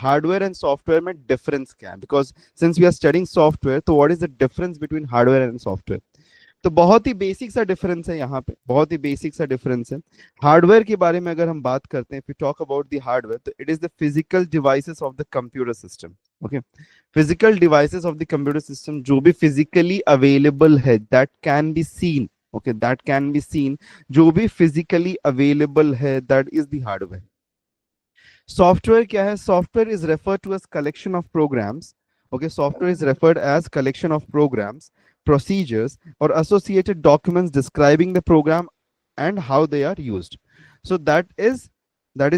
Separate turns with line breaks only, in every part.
Hardware and software में difference क्या है, because since we are studying software, तो what is the difference between hardware and software? तो बहुत ही बेसिक सा डिफरेंस है यहाँ पे, बहुत ही बेसिक सा डिफरेंस है। हार्डवेयर के बारे में अगर हम बात करते हैं, if you talk about the hardware, तो it is the physical devices of the computer system. Okay, physical devices of the computer system जो भी फिजिकली अवेलेबल है, that can be seen. Okay, that can be seen, जो भी physically available है, that is the hardware. Software क्या है? Software is referred to as collection of programs. Okay, software is referred as collection of programs, procedures, or associated documents describing the program and how they are used. So that is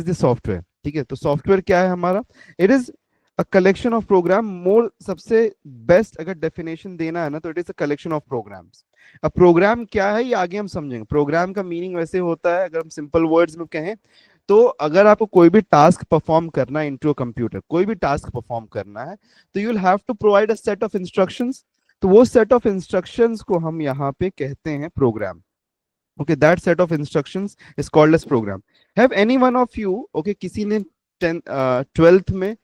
the software. ठीक है, तो software क्या है हमारा? It is a collection of program. More सबसे best अगर definition देना है ना, तो it is a collection of programs. अब प्रोग्राम क्या है ये आगे हम समझेंगे। प्रोग्राम का मीनिंग वैसे होता है, अगर हम सिंपल वर्ड्स में कहें, तो अगर आपको कोई भी टास्क परफॉर्म करना है इनटू अ कंप्यूटर, कोई भी टास्क परफॉर्म करना है, तो you will have to provide a set of instructions. तो वो सेट ऑफ इंस्ट्रक्शंस को हम यहाँ पे कहते हैं program. Okay, that set of instructions is called as program. Have any one of you, okay, किसी ने 12th में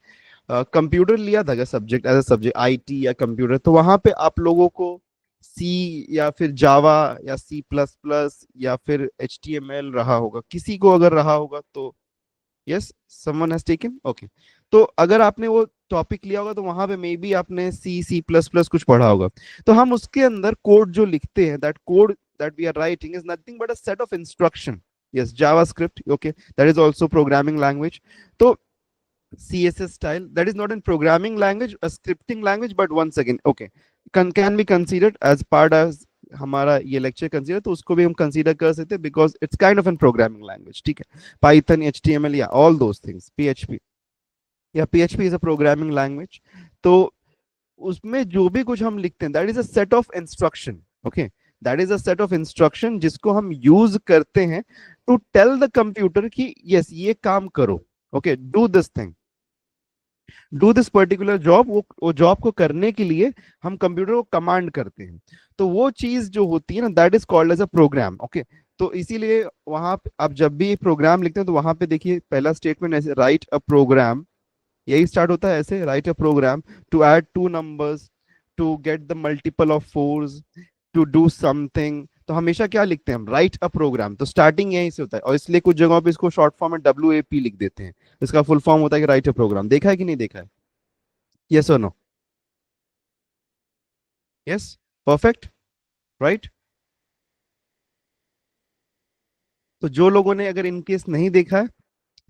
कंप्यूटर लिया था क्या subject, as a subject IT या कंप्यूटर? तो वहां पे आप लोगों को सी या फिर जावा या सी प्लस प्लस या फिर एच टी एम एल रहा होगा, किसी को अगर रहा होगा तो yes, someone has taken. Okay, तो अगर आपने वो टॉपिक लिया होगा, तो वहां पे मे बी आपने सी सी प्लस प्लस कुछ पढ़ा होगा। तो हम उसके अंदर कोड जो लिखते हैं, that code that we are writing is nothing but a set of instruction. Yes, JavaScript, okay, that is also programming language. तो CSS style, that is not in programming language, a scripting language, but once again, okay, can be considered as part as हमारा ये lecture consider, तो उसको भी हम consider कर सकते हैं, because it's kind of an programming language. ठीक है, पाइथन, HTML या ऑल दोस थिंग्स, PHP या PHP is a programming language. तो उसमें जो भी कुछ हम लिखते हैं, that is a set of instruction. Okay, that is a set of instruction जिसको हम यूज करते हैं टू टेल द कंप्यूटर कि यस ये काम करो। Okay, do this thing, do this particular job. वो जॉब को करने के लिए हम कंप्यूटर को कमांड करते हैं। तो वो चीज जो होती है ना, that is called as a program. Okay, तो इसीलिए वहां आप जब भी प्रोग्राम लिखते हैं, तो वहां पे देखिए पहला स्टेटमेंट ऐसे, राइट अ प्रोग्राम, यही स्टार्ट होता है ऐसे, write a program to add two numbers, to get the multiple of fours, to do something. तो हमेशा क्या लिखते हैं हम? Write a program. तो स्टार्टिंग यहीं से होता है, और इसलिए कुछ जगहों पे इसको शॉर्ट फॉर्म में WAP लिख देते हैं। इसका फुल फॉर्म होता है कि राइट अ प्रोग्राम। देखा है कि नहीं देखा है? यस और नो? Yes, perfect, right. तो जो लोगों ने अगर इनकेस नहीं देखा है,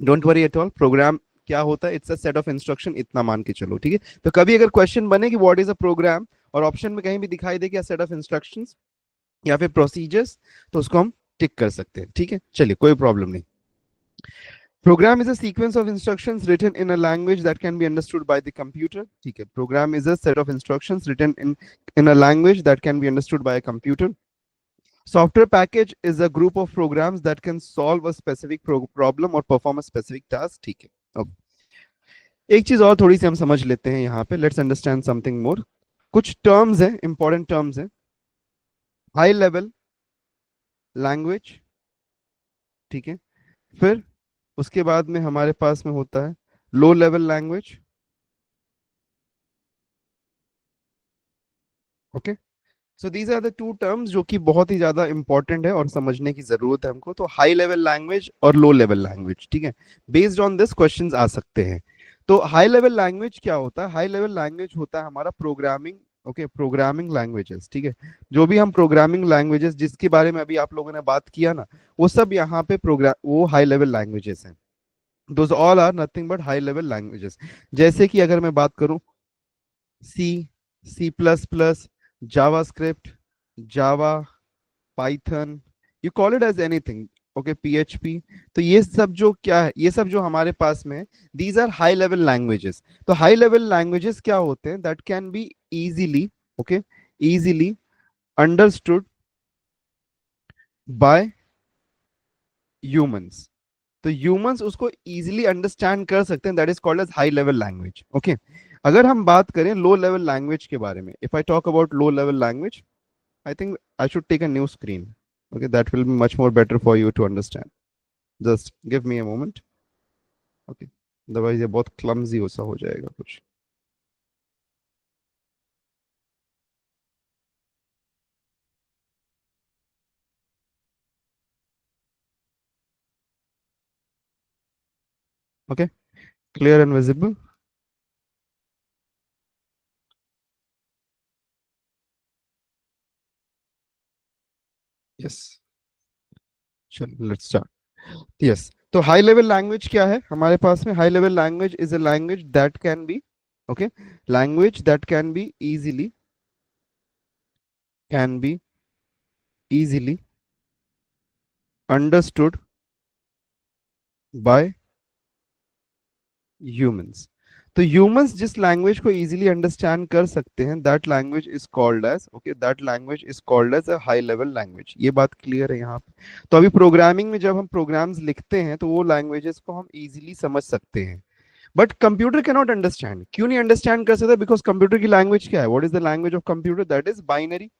don't worry at all. Program क्या होता है? It's a set of instruction, इतना मान के चलो। ठीक है, तो कभी अगर क्वेश्चन बने कि व्हाट इज अ प्रोग्राम, और ऑप्शन में कहीं भी दिखाई दे कि सेट ऑफ इंस्ट्रक्शंस या फिर प्रोसीजर्स, तो उसको हम टिक कर सकते हैं। ठीक है, चलिए, कोई प्रॉब्लम नहीं। Program is a sequence of instructions written in a language that can be understood by the computer. ठीक है, program is a set of instructions written in a language that can be understood by a computer. Software package is a group of programs that can solve a specific problem or perform a specific task. ठीक है, अब एक चीज और थोड़ी सी हम समझ लेते हैं यहाँ पे। Let's understand something more. कुछ टर्म्स हैं, इंपॉर्टेंट टर्म्स हैं। हाई लेवल लैंग्वेज, ठीक है, फिर उसके बाद में हमारे पास में होता है low level language. Okay, so these are the two terms जो कि बहुत ही ज्यादा इंपॉर्टेंट है और समझने की जरूरत है हमको। तो हाई लेवल लैंग्वेज और लो लेवल लैंग्वेज, ठीक है, बेस्ड ऑन दिस क्वेश्चंस आ सकते हैं। तो हाई लेवल लैंग्वेज क्या होता है? हाई लेवल लैंग्वेज होता है हमारा प्रोग्रामिंग। ओके, प्रोग्रामिंग लैंग्वेजेस, ठीक है, जो भी हम प्रोग्रामिंग लैंग्वेजेस जिसके बारे में अभी आप लोगों ने बात किया ना, वो सब यहाँ पे प्रोग्राम, वो हाई लेवल लैंग्वेजेस हैं। Those all are nothing but high level languages. जैसे कि अगर मैं बात करूं, C, C++, JavaScript, Java, Python, you call it as anything. Okay, PHP। तो ये सब जो क्या है, ये सब जो हमारे पास में, these are high level languages. तो हाई लेवल लैंग्वेजेस क्या होते हैं? That can be easily, okay, easily understood by humans. तो ह्यूमंस उसको इजीली अंडरस्टैंड कर सकते हैं, that is called as high level language. Okay, अगर हम बात करें लो लेवल लैंग्वेज के बारे में, if I talk about low level language, I think I should take a new screen. Okay, that will be much more better for you to understand. Just give me a moment. Okay. Otherwise ये बहुत clumsy सा हो जाएगा कुछ। Okay, clear and visible. Yes, चलो let's start. Yes, तो high level language क्या है हमारे पास में? High level language is a language that can be, okay, language that can be easily understood by humans। तो ह्यूमंस जिस लैंग्वेज को इजीली अंडरस्टैंड कर सकते हैं, that language is called as, okay, that language is called as a high level language. ये बात clear है यहाँ पे? तो अभी प्रोग्रामिंग में जब हम प्रोग्राम्स लिखते हैं तो वो लैंग्वेजेस को हम इजीली समझ सकते हैं, but computer can not understand. क्यों नहीं अंडरस्टैंड कर सकता? बिकॉज कंप्यूटर की लैंग्वेज क्या है? What is the language of computer? That is binary.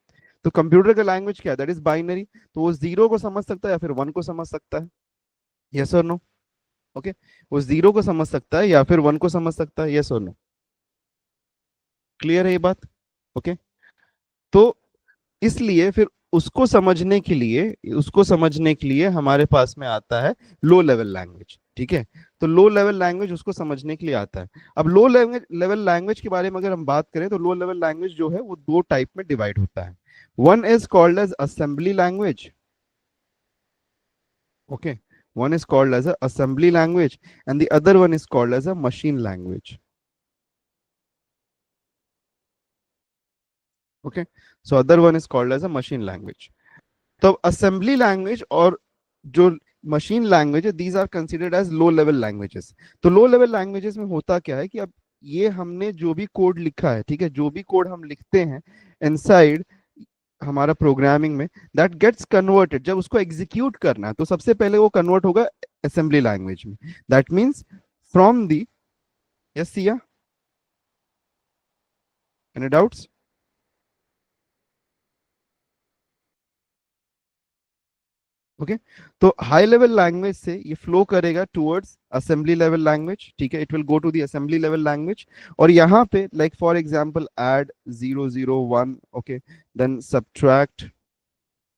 तो कंप्यूटर का लैंग्वेज क्या है? That is binary. तो वो जीरो को समझ सकता है या फिर वन को समझ सकता है? यस और नो? ओके, वो जीरो को समझ सकता है या फिर वन को समझ सकता है? यस और नो? क्लियर है ये बात? ओके, तो इसलिए फिर उसको समझने के लिए हमारे पास में आता है लो लेवल लैंग्वेज। ठीक है, तो लो लेवल लैंग्वेज उसको समझने के लिए आता है। अब लो लेवल लैंग्वेज के बारे में अगर हम बात करें तो लो लेवल लैंग्वेज जो है वो दो टाइप में डिवाइड होता है। One is called as assembly language, okay, one is called as a assembly language and the other one is called as a machine language। okay, so other one is called as a machine language। तो assembly language और जो machine language है, these are considered as low level languages. तो low level languages में होता क्या है कि अब ये हमने जो भी कोड लिखा है, ठीक है, जो भी कोड हम लिखते हैं इनसाइड हमारा प्रोग्रामिंग में, दैट गेट्स कन्वर्टेड। जब उसको एग्जीक्यूट करना है तो सबसे पहले वो कन्वर्ट होगा असेंबली लैंग्वेज में। That means from the, yes Siya, any doubts? Okay, तो हाई लेवल लैंग्वेज से ये फ्लो करेगा टुवर्ड्स असेंबली लेवल लैंग्वेज। ठीक है, it will go to the assembly level language. और यहाँ पे like for example add 0 0 1, okay, then subtract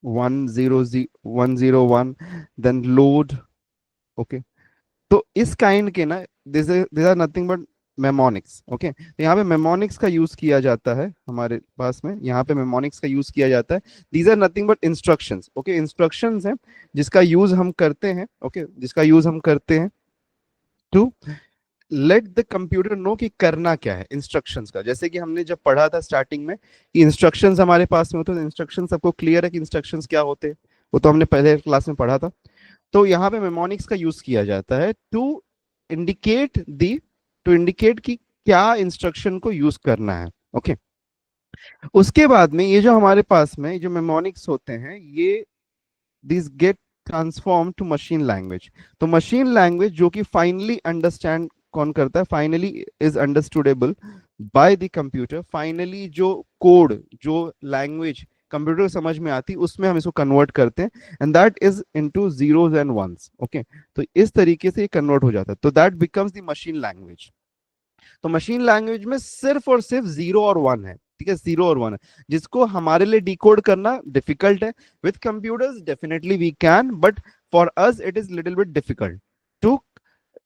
1 0 1 then load, okay. तो इस काइंड के ना, this are nothing but mnemonics. Okay, तो यहाँ पे मेमोनिक्स का यूज किया जाता है हमारे पास में, यहाँ पे मेमोनिक्स का यूज किया जाता है। These are nothing but instructions, okay, instructions हैं जिसका यूज हम करते हैं, ओके, जिसका यूज हम करते हैं to let the computer know कि करना क्या है। इंस्ट्रक्शंस का, जैसे कि हमने जब पढ़ा था स्टार्टिंग में कि इंस्ट्रक्शंस हमारे पास में होते हैं, इंस्ट्रक्शंस सबको क्लियर है कि इंस्ट्रक्शंस क्या होते हैं? वो तो हमने पहले क्लास में पढ़ा था। तो यहाँ पे मेमोनिक्स का यूज किया जाता है इंडिकेट दी टू इंडिकेट कि क्या इंस्ट्रक्शन को यूज करना है। ओके, उसके बाद में ये जो हमारे पास में जो मेमोनिक्स होते हैं, ये this get transform to machine language. तो मशीन लैंग्वेज जो कि फाइनली अंडरस्टैंड कौन करता है? Finally is understandable by the computer. Finally जो कोड, जो लैंग्वेज कंप्यूटर को समझ में आती, उसमें हम इसको कन्वर्ट करते हैं and that is into zeros and ones. Okay, तो इस तरीके से ये कन्वर्ट हो जाता है, तो that becomes the machine language. तो मशीन लैंग्वेज में सिर्फ और सिर्फ जीरो और वन है। ठीक है, जीरो और वन है, जिसको हमारे लिए डिकोड करना डिफिकल्ट है। With computers definitely we can, but for us it is little bit difficult to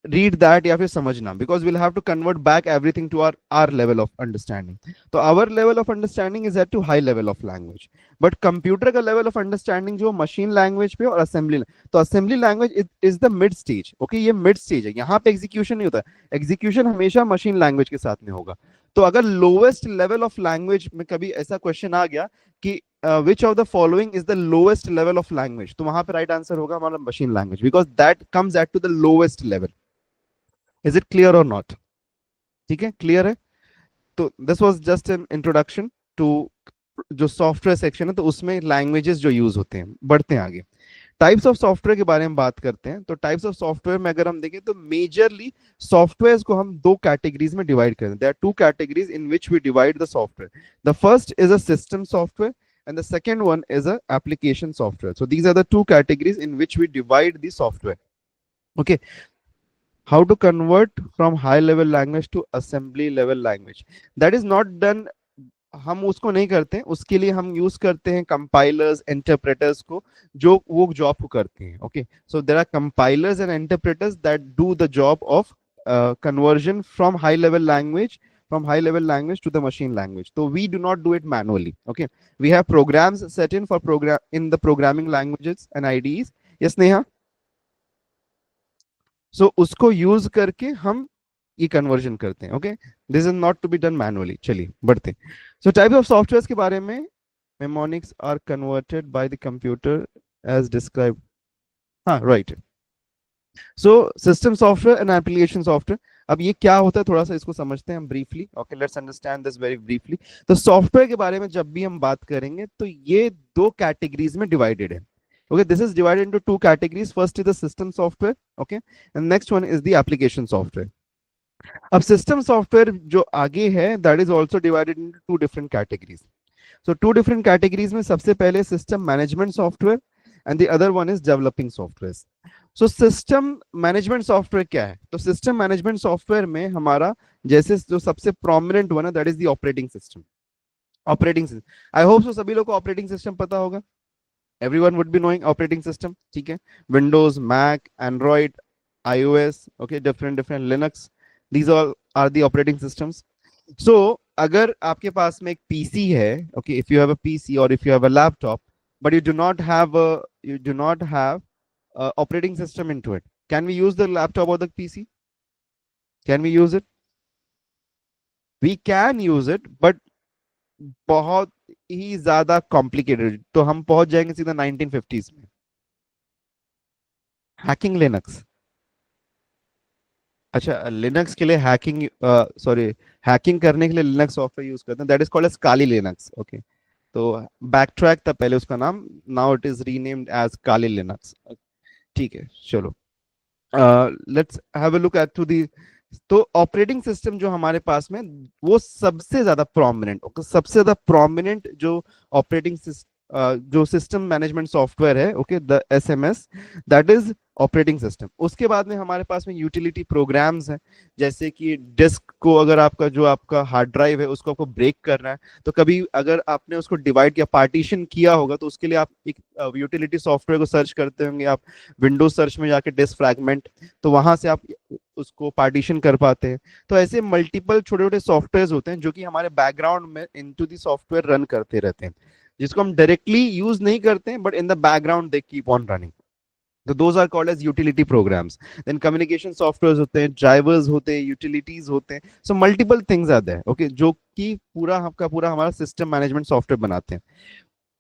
read that या फिर समझना, because will have to convert back everything to our level of understanding. तो our level of understanding is at to high level of language, but computer का level of understanding जो machine language पे और assembly, तो assembly language is the mid stage. Okay, ये mid stage है, यहाँ पे एग्जीक्यूशन नहीं होता। एग्जीक्यूशन हमेशा मशीन लैंग्वेज के साथ में होगा। तो अगर लोवेस्ट लेवल ऑफ लैंग्वेज में कभी ऐसा क्वेश्चन आ गया कि which of the following is the lowest level of language, तो वहां पे राइट आंसर होगा हमारा machine language, because that comes at to the lowest level. Is it clear और नॉट? ठीक है, क्लियर है। तो this was just an introduction to जो सॉफ्टवेयर सेक्शन है, तो उसमें लैंग्वेजेस जो यूज होते हैं। बढ़ते हैं आगे, टाइप्स ऑफ सॉफ्टवेयर के बारे में बात करते हैं। तो टाइप्स ऑफ सॉफ्टवेयर में अगर हम देखें तो मेजरली सॉफ्टवेयर को हम दो कैटेगरीज में डिवाइड करते हैं। There are two categories in which we divide the software. The first is a system software and the second one is a application software. So these are the two categories in which we divide the software. Okay, how to convert from high level language to assembly level language. That is not done, हम उसको नहीं करते, उसके लिए हम use करते हैं compilers interpreters को, जो वो जॉब को करते हैं. Okay, so there are compilers and interpreters that do the job of conversion from high level language, from high level language to the machine language. So we do not do it manually. Okay, we have programs set in for program in the programming languages and IDEs. Yes Neha? So उसको use करके हम ये conversion करते हैं. Okay, this is not to be done manually. चलिए बढ़ते हैं. सो types of software के बारे में, mnemonics are converted by the computer as describe. हाँ right. So system software and application software. अब ये क्या होता है, थोड़ा सा इसको समझते हैं हम briefly. Okay, let's understand this very briefly. तो सॉफ्टवेयर के बारे में जब भी हम बात करेंगे तो ये दो कैटेगरीज में डिवाइडेड है. Okay, this is divided into two categories. First is the system software, okay, and next one is the application software. अब system software जो आगे है, that is also divided into two different categories. So two different categories में सबसे पहले system management software and the other one is developing software. So system management software क्या है? तो system management software में हमारा जैसे जो सबसे prominent one है, that is the operating system. Operating system. I hope so सभी लोग को operating system पता होगा. Everyone would be knowing operating system. ठीक है, Windows, Mac, Android, iOS, okay, different Linux. These all are the operating systems. So अगर आपके पास में एक PC है, okay, if you have a PC or if you have a laptop, but you do not have a operating system into it, can we use the laptop or the PC? Can we use it? We can use it, but बहुत ही ज्यादा complicated. तो हम पहुंच जाएंगे सीधा 1950s में. Hacking Linux. अच्छा, Linux के लिए हैकिंग, सॉरी, हैकिंग करने के लिए लिनक्स सॉफ्टवेयर यूज करते हैं, that is called as Kali Linux. Okay, तो बैक ट्रैक था पहले उसका नाम, now it is renamed as Kali Linux. ठीक है, चलो let's have a look at to the. तो ऑपरेटिंग सिस्टम जो हमारे पास में, वो सबसे ज्यादा प्रोमिनेंट, सबसे ज्यादा प्रोमिनेंट जो ऑपरेटिंग जो सिस्टम मैनेजमेंट सॉफ्टवेयर है, okay, the SMS, that is operating system. उसके बाद में हमारे पास में यूटिलिटी प्रोग्राम्स हैं, जैसे कि डिस्क को, अगर आपका जो आपका हार्ड ड्राइव है उसको आपको ब्रेक करना है, तो कभी अगर आपने उसको डिवाइड किया, पार्टीशन किया होगा, तो उसके लिए आप एक यूटिलिटी सॉफ्टवेयर को सर्च करते होंगे आप, विंडोज सर्च में जाके डिस्क फ्रैगमेंट, तो वहां से आप उसको पार्टीशन कर पाते हैं. तो ऐसे मल्टीपल छोटे छोटे सॉफ्टवेयर होते हैं जो कि हमारे बैकग्राउंड में इनटू दी सॉफ्टवेयर रन करते रहते हैं, जिसको हम डायरेक्टली यूज नहीं करते हैं, but in the background they keep on running. तो those are called as utility programs. Then communication software होते हैं, ड्राइवर्स होते हैं, यूटिलिटीज होते हैं. So multiple things are there, okay, जो कि पूरा आपका पूरा हमारा सिस्टम मैनेजमेंट सॉफ्टवेयर बनाते हैं.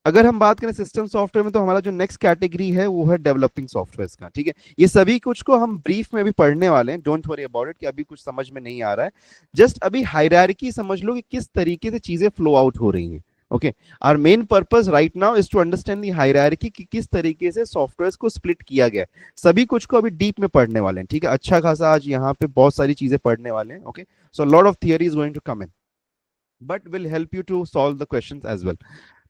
अगर हम बात करें सिस्टम सॉफ्टवेयर में, तो हमारा जो नेक्स्ट कैटेगरी है वो है डेवलपिंग सॉफ्टवेयर का. ठीक है, ये सभी कुछ को हम ब्रीफ में भी पढ़ने वाले हैं, डोंट वरी अबाउट इट कि अभी कुछ समझ में नहीं आ रहा है. जस्ट अभी हायरार्की समझ लो कि किस तरीके से चीजें फ्लो आउट हो रही हैं. Okay, our main purpose right now is to understand the hierarchy कि किस तरीके से सॉफ्टवेयर को स्प्लिट किया गया. सभी कुछ को अभी डीप में पढ़ने वाले हैं. ठीक है, अच्छा खासा आज यहाँ पे बहुत सारी चीजें पढ़ने वाले हैं. Okay, so lot of theory is going to come in, but will help you to solve the questions as well.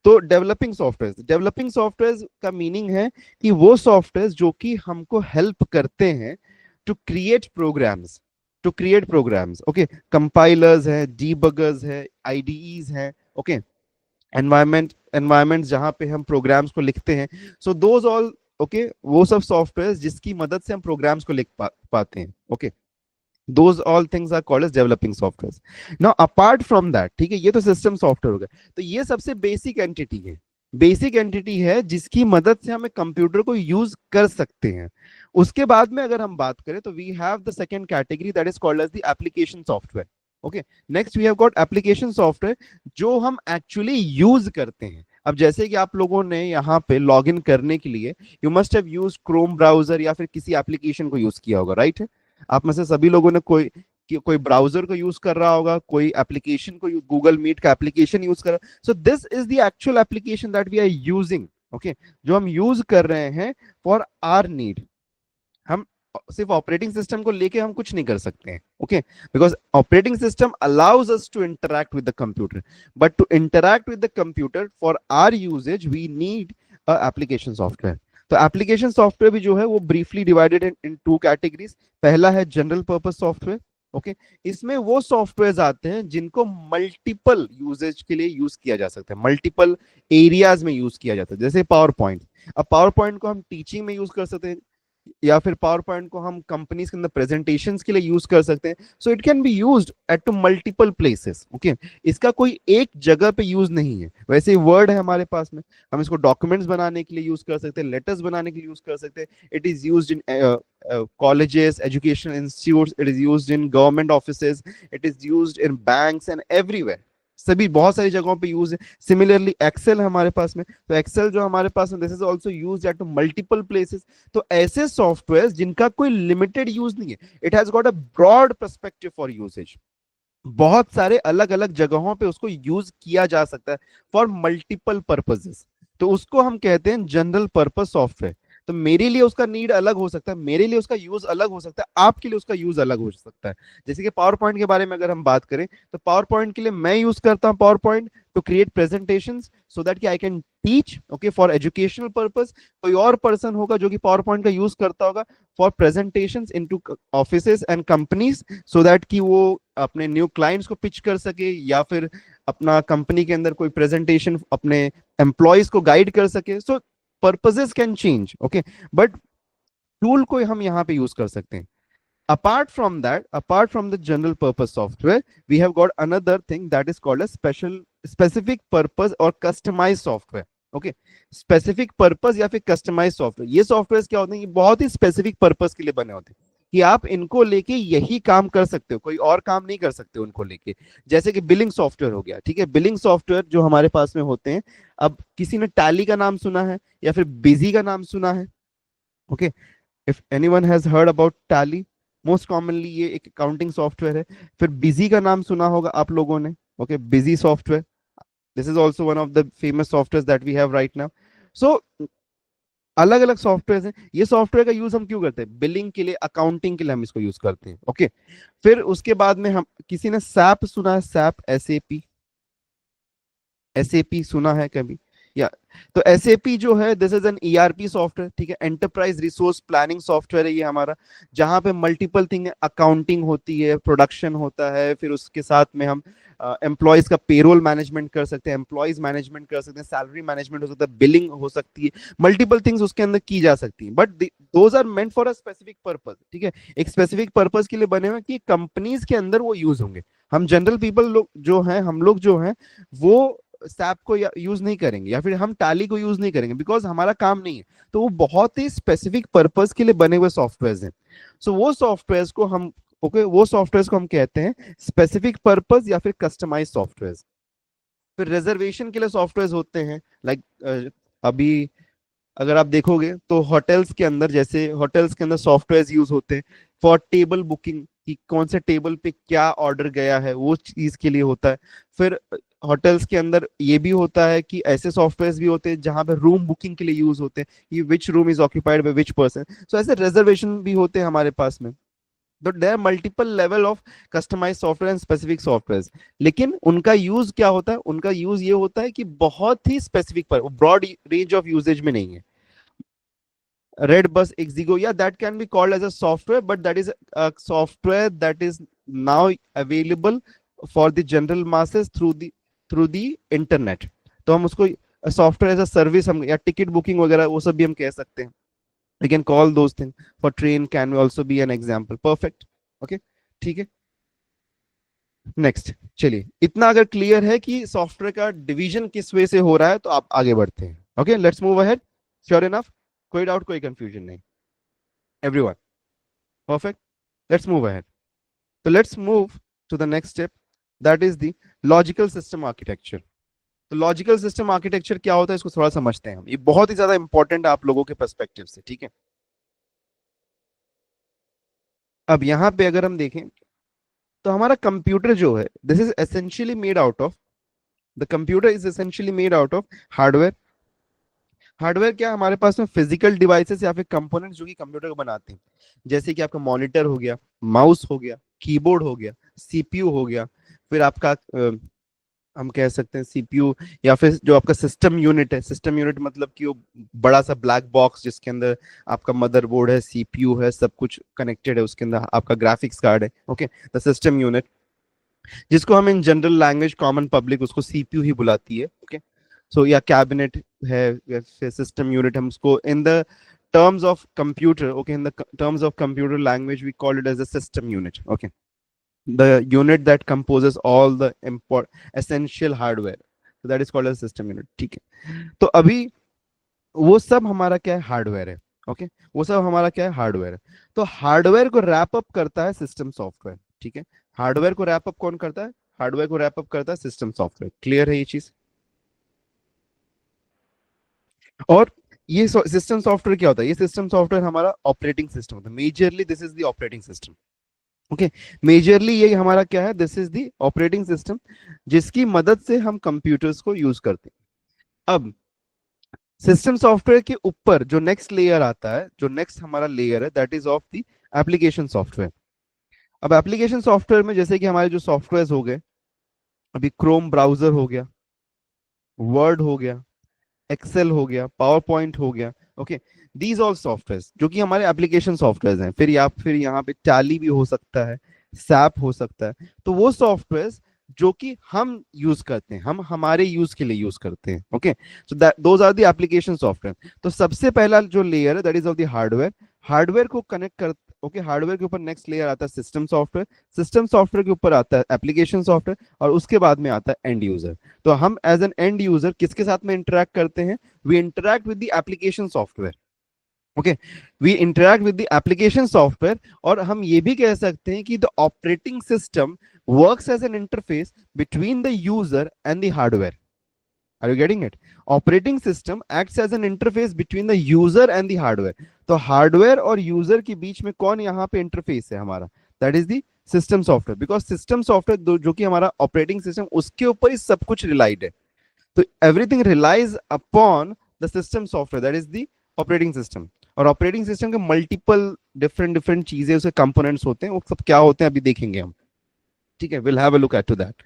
तो डेवलपिंग सॉफ्टवेयर का मीनिंग है कि वो सॉफ्टवेयर जो कि हमको हेल्प करते हैं to create programs. Okay, compilers है, डीबगर्स है, आईडीईज है, ओके, एनवायरमेंट जहां पे हम प्रोग्राम्स को लिखते हैं. सो दोज ऑल, ओके, वो सब सॉफ्टवेयर जिसकी मदद से हम प्रोग्राम्स को लिख पाते हैं. Okay, those all things are called as developing softwares. Now apart from that, ठीक है, ये तो सिस्टम सॉफ्टवेयर हो गया. तो ये सबसे बेसिक एंटिटी है जिसकी मदद से हमें कंप्यूटर को यूज कर सकते हैं. उसके बाद में अगर हम बात करें तो we have the second category, that is called as the application software. Okay, next we have got application software जो हम एक्चुअली यूज करते हैं. अब जैसे कि आप लोगों ने यहाँ पे लॉग इन करने के लिए you must have used Chrome browser या फिर किसी एप्लीकेशन को यूज किया होगा, राइट है? आप में से सभी लोगों ने कोई ब्राउजर को यूज कर रहा होगा, कोई एप्लीकेशन को, गूगल मीट का एप्लीकेशन यूज कर रहा. So this is the actual application that we are using. Okay, जो हम यूज कर रहे हैं फॉर आवर नीड. हम सिर्फ ऑपरेटिंग सिस्टम को लेके हम कुछ नहीं कर सकते हैं. Okay, because operating system allows us to interact with the computer, but to interact with the computer for our usage we need a application software. तो एप्लीकेशन सॉफ्टवेयर भी जो है वो briefly divided in two categories. पहला है general purpose software. Okay, इसमें वो software आते हैं जिनको मल्टीपल यूजेज के लिए यूज किया जा सकता है, मल्टीपल एरियाज में यूज किया जाता है, जैसे पावर पॉइंट। अब पावर पॉइंट को हम टीचिंग में यूज कर सकते हैं, या फिर पावर पॉइंट को हम कंपनीज के अंदर प्रेजेंटेशंस के लिए यूज कर सकते हैं। So it can be used at to multiple places. Okay, इसका कोई एक जगह पे यूज नहीं है। वैसे ही वर्ड है हमारे पास में, हम इसको डॉक्यूमेंट्स बनाने के लिए यूज कर सकते हैं, लेटर्स बनाने के लिए यूज कर सकते हैं। It is used in colleges, educational institutes, it is used in government offices, it is used in banks and everywhere। सभी बहुत सारी जगहों पे यूज है। सिमिलरली एक्सेल हमारे पास में, तो एक्सेल जो हमारे पास में, this is also used at multiple places. तो ऐसे सॉफ्टवेयर जिनका कोई लिमिटेड यूज नहीं है, it has got a broad perspective for usage, बहुत सारे अलग अलग जगहों पे उसको यूज किया जा सकता है फॉर मल्टीपल पर्पसेस। तो उसको हम कहते हैं जनरल पर्पस सॉफ्टवेयर। तो मेरे लिए उसका नीड अलग हो सकता है, मेरे लिए उसका यूज अलग हो सकता है, आपके लिए उसका यूज अलग हो सकता है। जैसे कि पावर पॉइंट के बारे में अगर हम बात करें, तो पावर पॉइंट के लिए मैं यूज करता हूं PowerPoint to create presentation so that कि I can teach, okay, for educational purpose. कोई और पर्सन होगा जो कि पावर पॉइंट का यूज करता होगा for presentations into offices and companies, so that कि वो अपने न्यू क्लाइंट्स को पिच कर सके, या फिर अपना कंपनी के अंदर कोई प्रेजेंटेशन अपने एम्प्लॉयज को गाइड कर सके। So purposes can change, okay, but tool को हम यहाँ पे यूज कर सकते हैं। Apart from that, apart from the general purpose software, we have got another thing that is called a specific purpose or customized software। Okay, specific purpose या फिर customise software, ये सॉफ्टवेयर क्या होते हैं, ये बहुत ही स्पेसिफिक पर्पस के लिए बने होते हैं कि आप इनको लेके यही काम कर सकते हो, कोई और काम नहीं कर सकते उनको लेके। जैसे कि बिलिंग सॉफ्टवेयर हो गया, ठीक है, बिलिंग सॉफ्टवेयर जो हमारे पास में होते हैं। अब किसी ने टैली का नाम सुना है या फिर बिजी का नाम सुना है? Okay, if anyone has heard about tally, most commonly ये एक अकाउंटिंग सॉफ्टवेयर है। फिर बिजी का नाम सुना होगा आप लोगों ने, okay, Busy software, this is also one of the famous software that we have right now. So अलग अलग सॉफ्टवेयर हैं। ये सॉफ्टवेयर का यूज हम क्यों करते हैं? बिलिंग के लिए, अकाउंटिंग के लिए हम इसको यूज करते हैं। ओके, फिर उसके बाद में हम, किसी ने सैप सुना है? सैप, एसएपी, एसएपी सुना है कभी? या, तो एसएपी जो है, this is an ERP software, ठीक है, एंटरप्राइज रिसोर्स प्लानिंग सॉफ्टवेयर है ये हमारा, जहां पे मल्टीपल थिंग, अकाउंटिंग होती है, प्रोडक्शन होता है, फिर उसके साथ में हम एम्प्लॉयज का पेरोल मैनेजमेंट कर सकते हैं, एम्प्लॉयज मैनेजमेंट कर सकते हैं, सैलरी मैनेजमेंट हो सकता है, बिलिंग हो सकती है, मल्टीपल थिंग्स उसके अंदर की जा सकती हैं, but those are meant for a specific purpose. ठीक है, एक स्पेसिफिक पर्पस के लिए बने हुए कि कंपनीज के अंदर वो यूज होंगे। हम जनरल पीपल लोग जो हैं, हम लोग जो हैं, वो सैप को यूज नहीं करेंगे, या फिर हम टाली को यूज नहीं करेंगे, बिकॉज हमारा काम नहीं है। तो वो बहुत ही स्पेसिफिक पर्पस के लिए बने हुए सॉफ्टवेयर हैं। सो वो सॉफ्टवेयर को हम, ओके, वो सॉफ्टवेयर को हम कहते हैं स्पेसिफिक पर्पस या फिर कस्टमाइज सॉफ्टवेयर। फिर रिजर्वेशन के लिए सॉफ्टवेयर होते हैं, लाइक अभी अगर आप देखोगे तो होटल्स के अंदर, जैसे होटल्स के अंदर सॉफ्टवेयर यूज होते हैं फॉर टेबल बुकिंग, कि कौन से टेबल पे क्या ऑर्डर गया है, वो चीज के लिए होता है। फिर होटल्स के अंदर ये भी होता है कि ऐसे सॉफ्टवेयर भी होते हैं जहां पे रूम बुकिंग के लिए यूज होते हैं, कि which room is occupied by which person. So ऐसे रिजर्वेशन भी होते हैं हमारे पास में। तो there are multiple level of customize software and specific software, लेकिन उनका यूज क्या होता है? उनका यूज ये होता है कि बहुत ही स्पेसिफिक पर, ब्रॉड रेंज ऑफ यूजेज में नहीं है। Red Bus Exigo, yeah, that can be called as a software, but that is a software that is now available for the general masses through the internet। तो हम उसको software as a service, हम या ticket booking वगैरह वो सब भी हम कह सकते हैं। We can call those thing, for train can also be an example. Perfect, okay, ठीक है। नेक्स्ट, चलिए, इतना अगर क्लियर है कि सॉफ्टवेयर का डिवीजन किस वे से हो रहा है, तो आप आगे बढ़ते हैं। Okay, let's move ahead. Sure enough? कोई डाउट, कोई कंफ्यूजन नहीं? Everyone perfect? Let's move ahead. So let's move to the next step, that is the logical system architecture। तो लॉजिकल सिस्टम आर्किटेक्चर क्या होता है, इसको थोड़ा समझते हैं हम। ये बहुत ही ज्यादा इंपॉर्टेंट है आप लोगों के पर्सपेक्टिव से, ठीक है। अब यहाँ पे अगर हम देखें, तो हमारा कंप्यूटर जो है, this is essentially made out of, the computer is essentially made out of hardware. Hardware क्या, हमारे पास में फिजिकल डिवाइसेस या फिर कंपोनेंट्स जो कि कंप्यूटर को बनाते हैं, जैसे कि आपका मॉनिटर हो गया, माउस हो गया, कीबोर्ड हो गया, सीपीयू हो गया, फिर आपका हम कह सकते हैं सीपीयू, या फिर जो आपका सिस्टम यूनिट है, सिस्टम यूनिट मतलब कि वो बड़ा सा ब्लैक बॉक्स जिसके अंदर आपका मदरबोर्ड है, सीपीयू है, सब कुछ कनेक्टेड है, उसके अंदर आपका ग्राफिक्स कार्ड है, ओके, द सिस्टम यूनिट, जिसको हम in general language common public उसको सीपीयू ही बुलाती है, ओके। सो या कैबिनेट है, या फिर सिस्टम यूनिट, हम उसको in the terms of computer, okay, in the terms of computer language we call it as a system unit, okay, the unit that composes all the essential hardware, so that is called a system unit, ठीक है। तो अभी वो सब हमारा क्या है, hardware है, ओके, वो सब हमारा क्या है, हार्डवेयर है। तो हार्डवेयर को रैप अप करता है सिस्टम सॉफ्टवेयर, ठीक है। हार्डवेयर को रैप अप कौन करता है, हार्डवेयर को रैप अप करता है सिस्टम सॉफ्टवेयर, क्लियर है ये चीज। और ये सिस्टम सॉफ्टवेयर क्या होता है, ये सिस्टम सॉफ्टवेयर हमारा ऑपरेटिंग सिस्टम होता है, majorly this is the operating system, okay. Majorly ये हमारा क्या है, this is the operating system, जिसकी मदद से हम कंप्यूटर्स को यूज करते हैं। अब सिस्टम सॉफ्टवेयर के ऊपर जो नेक्स्ट लेयर आता है, जो नेक्स्ट हमारा लेयर है, that is of the application software. अब एप्लीकेशन सॉफ्टवेयर में जैसे कि हमारे जो सॉफ्टवेयर हो गए, अभी क्रोम ब्राउजर हो गया, वर्ड हो गया, एक्सेल हो गया, पावर पॉइंट हो गया, ओके, दीज ऑल सॉफ्टवेयर जो कि हमारे एप्लीकेशन सॉफ्टवेयर हैं। फिर यहाँ पे टैली भी हो सकता है, सैप हो सकता है। तो वो सॉफ्टवेयर जो कि हम यूज करते हैं, हम हमारे यूज के लिए यूज करते हैं, okay, so those are the application software. तो सबसे पहला जो लेयर है that is of the hardware, hardware को कनेक्ट कर, ओके, हार्डवेयर के ऊपर नेक्स्ट लेयर आता है सिस्टम सॉफ्टवेयर, सिस्टम सॉफ्टवेयर के ऊपर आता है एप्लीकेशन सॉफ्टवेयर, और उसके बाद में आता है एंड यूजर। तो हम एज एन एंड यूजर किसके साथ में इंटरेक्ट करते हैं, we interact with the application software, okay, we interact with the application software. और हम ये भी कह सकते हैं कि the operating system works as an interface between the user and the hardware. Are you getting it? Operating system acts as an interface between the user and the hardware. तो hardware और यूजर के बीच में कौन यहाँ पे interface है हमारा, that is the system software, because system software जो कि हमारा ऑपरेटिंग सिस्टम, उसके ऊपर ही सब कुछ रिलाइड है। तो everything relies upon the system software, that is the operating system. और ऑपरेटिंग सिस्टम के मल्टीपल डिफरेंट डिफरेंट चीजें, उसके कंपोनेंट्स होते हैं, वो सब क्या होते हैं अभी देखेंगे हम, ठीक है, will have a look at to that.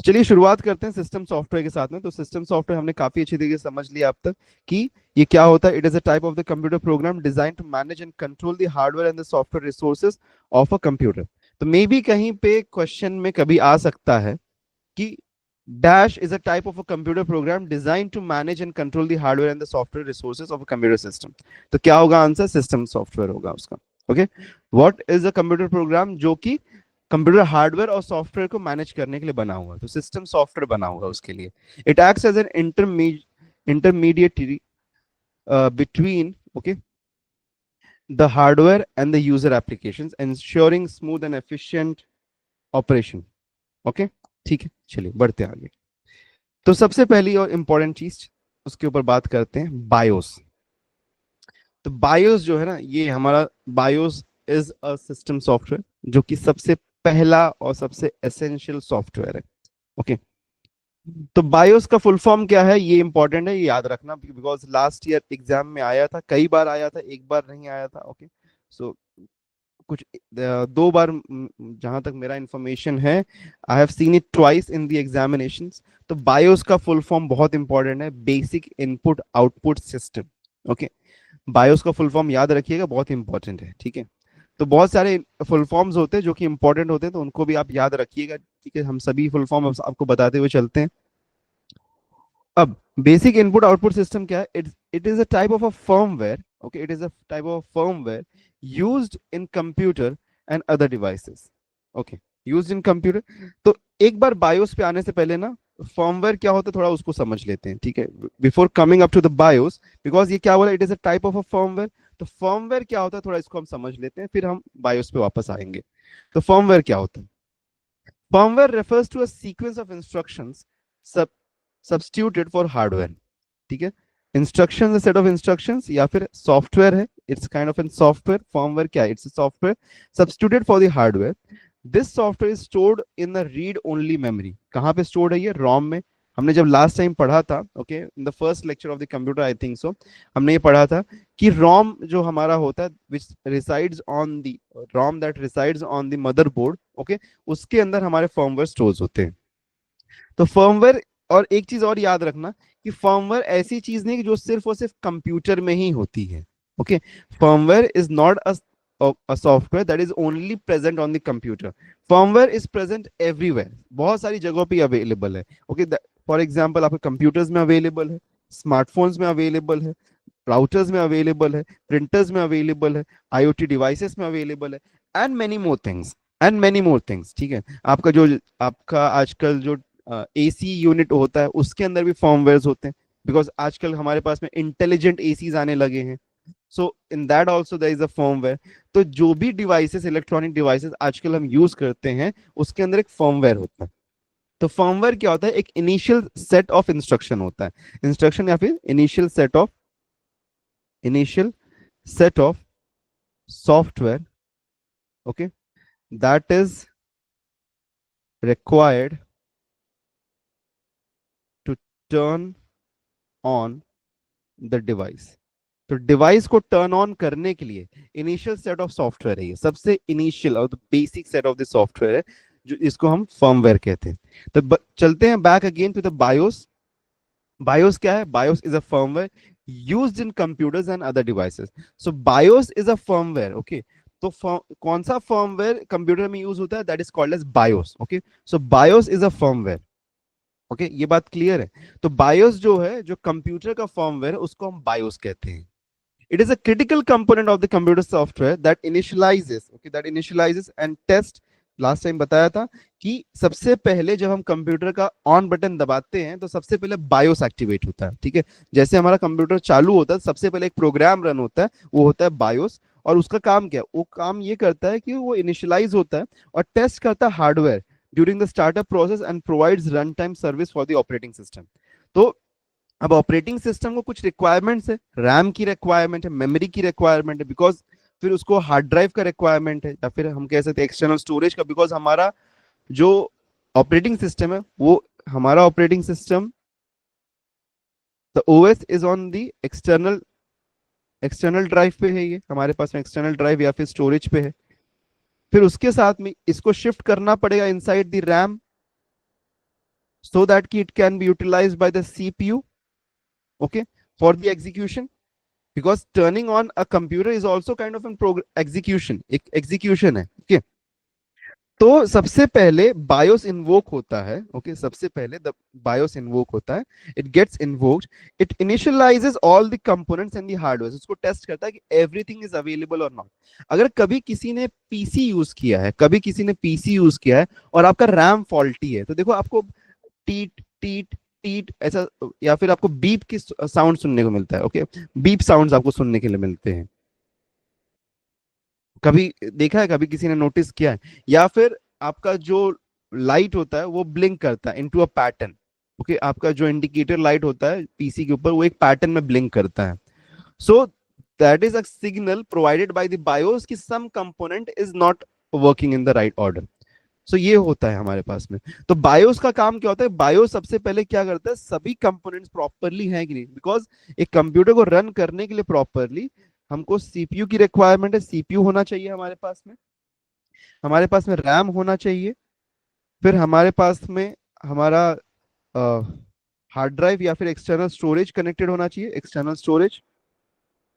चलिए शुरुआत करते हैं सिस्टम सॉफ्टवेयर के साथ में। तो सिस्टम सॉफ्टवेयर हमने काफी अच्छी तरीके से समझ लिया अब तक कि ये क्या होता है। It is a type of the computer program design to manage and control the hardware and the software resources of a computer. तो मे बी कहीं पे क्वेश्चन में कभी आ सकता है कि dash is a type of a computer program design to manage and control the hardware and the software resources of a computer system. तो क्या होगा आंसर, सिस्टम सॉफ्टवेयर होगा उसका, okay. What is a computer program, जो कि computer hardware और software को manage करने के लिए बना हुआ है, तो सिस्टम सॉफ्टवेयर बना हुआ है उसके लिए। It acts as an intermediatory between, okay, the hardware and the user applications, ensuring smooth and efficient operation, okay, ठीक है। चलिए बढ़ते हैं आगे। तो सबसे पहली और इंपॉर्टेंट चीज उसके ऊपर बात करते हैं, बायोस। तो बायोस जो है ना, ये हमारा BIOS is a system software, जो कि सबसे पहला और सबसे एसेंशियल सॉफ्टवेयर है, ओके। तो बायोस का फुल फॉर्म क्या है, ये इंपॉर्टेंट है, ये याद रखना, बिकॉज लास्ट ईयर एग्जाम में आया था, कई बार आया था, एक बार नहीं आया था, ओके। सो कुछ दो बार, जहां तक मेरा इंफॉर्मेशन है, I have seen it twice in the examinations. तो बायोस का फुल फॉर्म बहुत इंपॉर्टेंट है, basic input output system, okay. BIOS का फुल फॉर्म याद रखिएगा, बहुत इंपॉर्टेंट है, ठीक है। तो बहुत सारे फुल फॉर्म्स होते हैं जो कि इंपॉर्टेंट होते हैं, तो उनको भी आप याद रखिएगा, ठीक है। हम सभी फुल फॉर्म आपको बताते हुए चलते हैं। अब बेसिक इनपुट आउटपुट सिस्टम क्या है, it is a type of a firmware, okay, it is a type of firmware used in computer and other devices, okay, used in computer. तो एक बार बायोस पे आने से पहले ना, फर्मवेयर क्या होता है थोड़ा उसको समझ लेते हैं, ठीक है, before coming up to the BIOS, because ये क्या बोला, it is a type of a firmware. तो फर्मवेयर क्या होता है थोड़ा इसको हम समझ लेते हैं, फिर हम बायोस पे वापस आएंगे। तो फर्मवेयर क्या होता है, firmware refers to a sequence of instructions substituted for hardware, ठीक है। इंस्ट्रक्शन, सेट ऑफ इंस्ट्रक्शंस, या फिर सॉफ्टवेयर है, it's kind of an software. Firmware क्या है, it's software substituted for the hardware. This software is stored in the read only memory. कहाँ पे stored है ये, रोम में। हमने जब लास्ट टाइम पढ़ा था, okay, in the first lecture of the computer, I think so, हमने ये पढ़ा था कि रोम जो हमारा होता है, which resides on the ROM that resides on the motherboard, okay, उसके अंदर हमारे फर्मवेयर स्टोर्स होते हैं। तो फर्मवेयर, और एक चीज और याद रखना कि फर्मवेयर ऐसी चीज नहीं कि जो सिर्फ और सिर्फ कंप्यूटर में ही होती है। Okay, firmware is not a software that is only present on the computer. Firmware is present everywhere, बहुत सारी जगहों पे अवेलेबल है। ओके, फॉर एग्जांपल आपके कंप्यूटर्स में अवेलेबल है, स्मार्टफोन्स में अवेलेबल है, राउटर्स में अवेलेबल है, प्रिंटर्स में अवेलेबल है, आईओटी डिवाइसेस में अवेलेबल है, and many more things, and many more things. ठीक है, आपका आजकल जो एसी यूनिट होता है उसके अंदर भी फर्मवेयर्स होते हैं, बिकॉज आजकल हमारे पास में इंटेलिजेंट एसीज आने लगे हैं। So in that also there is a firmware. तो जो भी डिवाइसेस, इलेक्ट्रॉनिक डिवाइसेस आजकल हम यूज करते हैं उसके अंदर एक फर्मवेयर होता है। तो फर्मवेयर क्या होता है? एक इनिशियल सेट ऑफ इंस्ट्रक्शन होता है, इंस्ट्रक्शन या फिर initial set of software, okay, that is required to turn on the device। तो डिवाइस को टर्न ऑन करने के लिए इनिशियल सेट ऑफ सॉफ्टवेयर है, ये सबसे इनिशियल और basic set of the software है, जो इसको हम फर्मवेयर कहते हैं। तो चलते हैं back again to the BIOS. BIOS क्या है? BIOS is a firmware used in computers and other devices. So BIOS is a firmware, okay. तो कौन सा फर्मवेयर कंप्यूटर में यूज होता है? That is called as BIOS, okay. So BIOS is a firmware, okay, ये बात clear है। तो बायोस जो है, जो कंप्यूटर का फर्मवेयर है, उसको हम बायोस कहते हैं। It is a critical component of the computer software that initializes, okay, that initializes and test। Last time बताया था कि सबसे पहले जब हम कंप्यूटर का ऑन बटन दबाते हैं तो सबसे पहले बायोस एक्टिवेट होता है। ठीक है, जैसे हमारा कंप्यूटर चालू होता है सबसे पहले एक प्रोग्राम रन होता है, वो होता है बायोस। और उसका काम क्या है? वो काम ये करता है कि वो इनिशियलाइज होता है और टेस्ट करता है hardware during the startup process and provides run time service for the operating system. तो अब ऑपरेटिंग सिस्टम को कुछ रिक्वायरमेंट्स है, रैम की रिक्वायरमेंट है, मेमोरी की रिक्वायरमेंट है, बिकॉज फिर उसको हार्ड ड्राइव का रिक्वायरमेंट है, या फिर हम कह सकते हैं एक्सटर्नल स्टोरेज का, बिकॉज हमारा जो ऑपरेटिंग सिस्टम है वो, हमारा operating system, the OS is on the external external drive पे है, ये हमारे पास में एक्सटर्नल ड्राइव या फिर स्टोरेज पे है। फिर उसके साथ में इसको शिफ्ट करना पड़ेगा inside the RAM, so that कि it can be utilized by the CPU, okay, for the execution. because turning on a computer is also kind of an execution, एक execution है। okay? तो सबसे पहले बायोस इन्वोक होता है, okay, सबसे पहले द बायोस इन्वोक होता है, it gets invoked, it initializes all the components and the hardware, उसको टेस्ट करता है कि एवरीथिंग इज अवेलेबल और नॉट। अगर कभी किसी ने पीसी यूज किया है, कभी किसी ने पीसी यूज किया है और आपका रैम फॉल्टी है, तो देखो आपको टीट टीट टीट ऐसा, या फिर आपको बीप की साउंड सुनने को मिलता है, ओके, बीप साउंड्स आपको सुनने के लिए मिलते हैं। कभी देखा है, कभी किसी ने नोटिस किया है? या फिर आपका जो लाइट होता है वो ब्लिंक करता है इनटू अ पैटर्न, ओके, आपका जो इंडिकेटर लाइट होता है पीसी के ऊपर वो एक पैटर्न में ब्लिंक करता है। So that is a signal provided by the BIOS कि some component is not working in the right order. So ये होता है हमारे पास में। तो बायोस का काम क्या होता है? बायोस सबसे पहले क्या करता है, सभी कंपोनेंट्स प्रॉपरली हैं कि नहीं, बिकॉज एक कंप्यूटर को रन करने के लिए प्रॉपरली हमको सीपीयू की रिक्वायरमेंट है, सीपीयू होना चाहिए हमारे पास में, हमारे पास में रैम होना चाहिए, फिर हमारे पास में हमारा हार्ड ड्राइव या फिर एक्सटर्नल स्टोरेज कनेक्टेड होना चाहिए, एक्सटर्नल स्टोरेज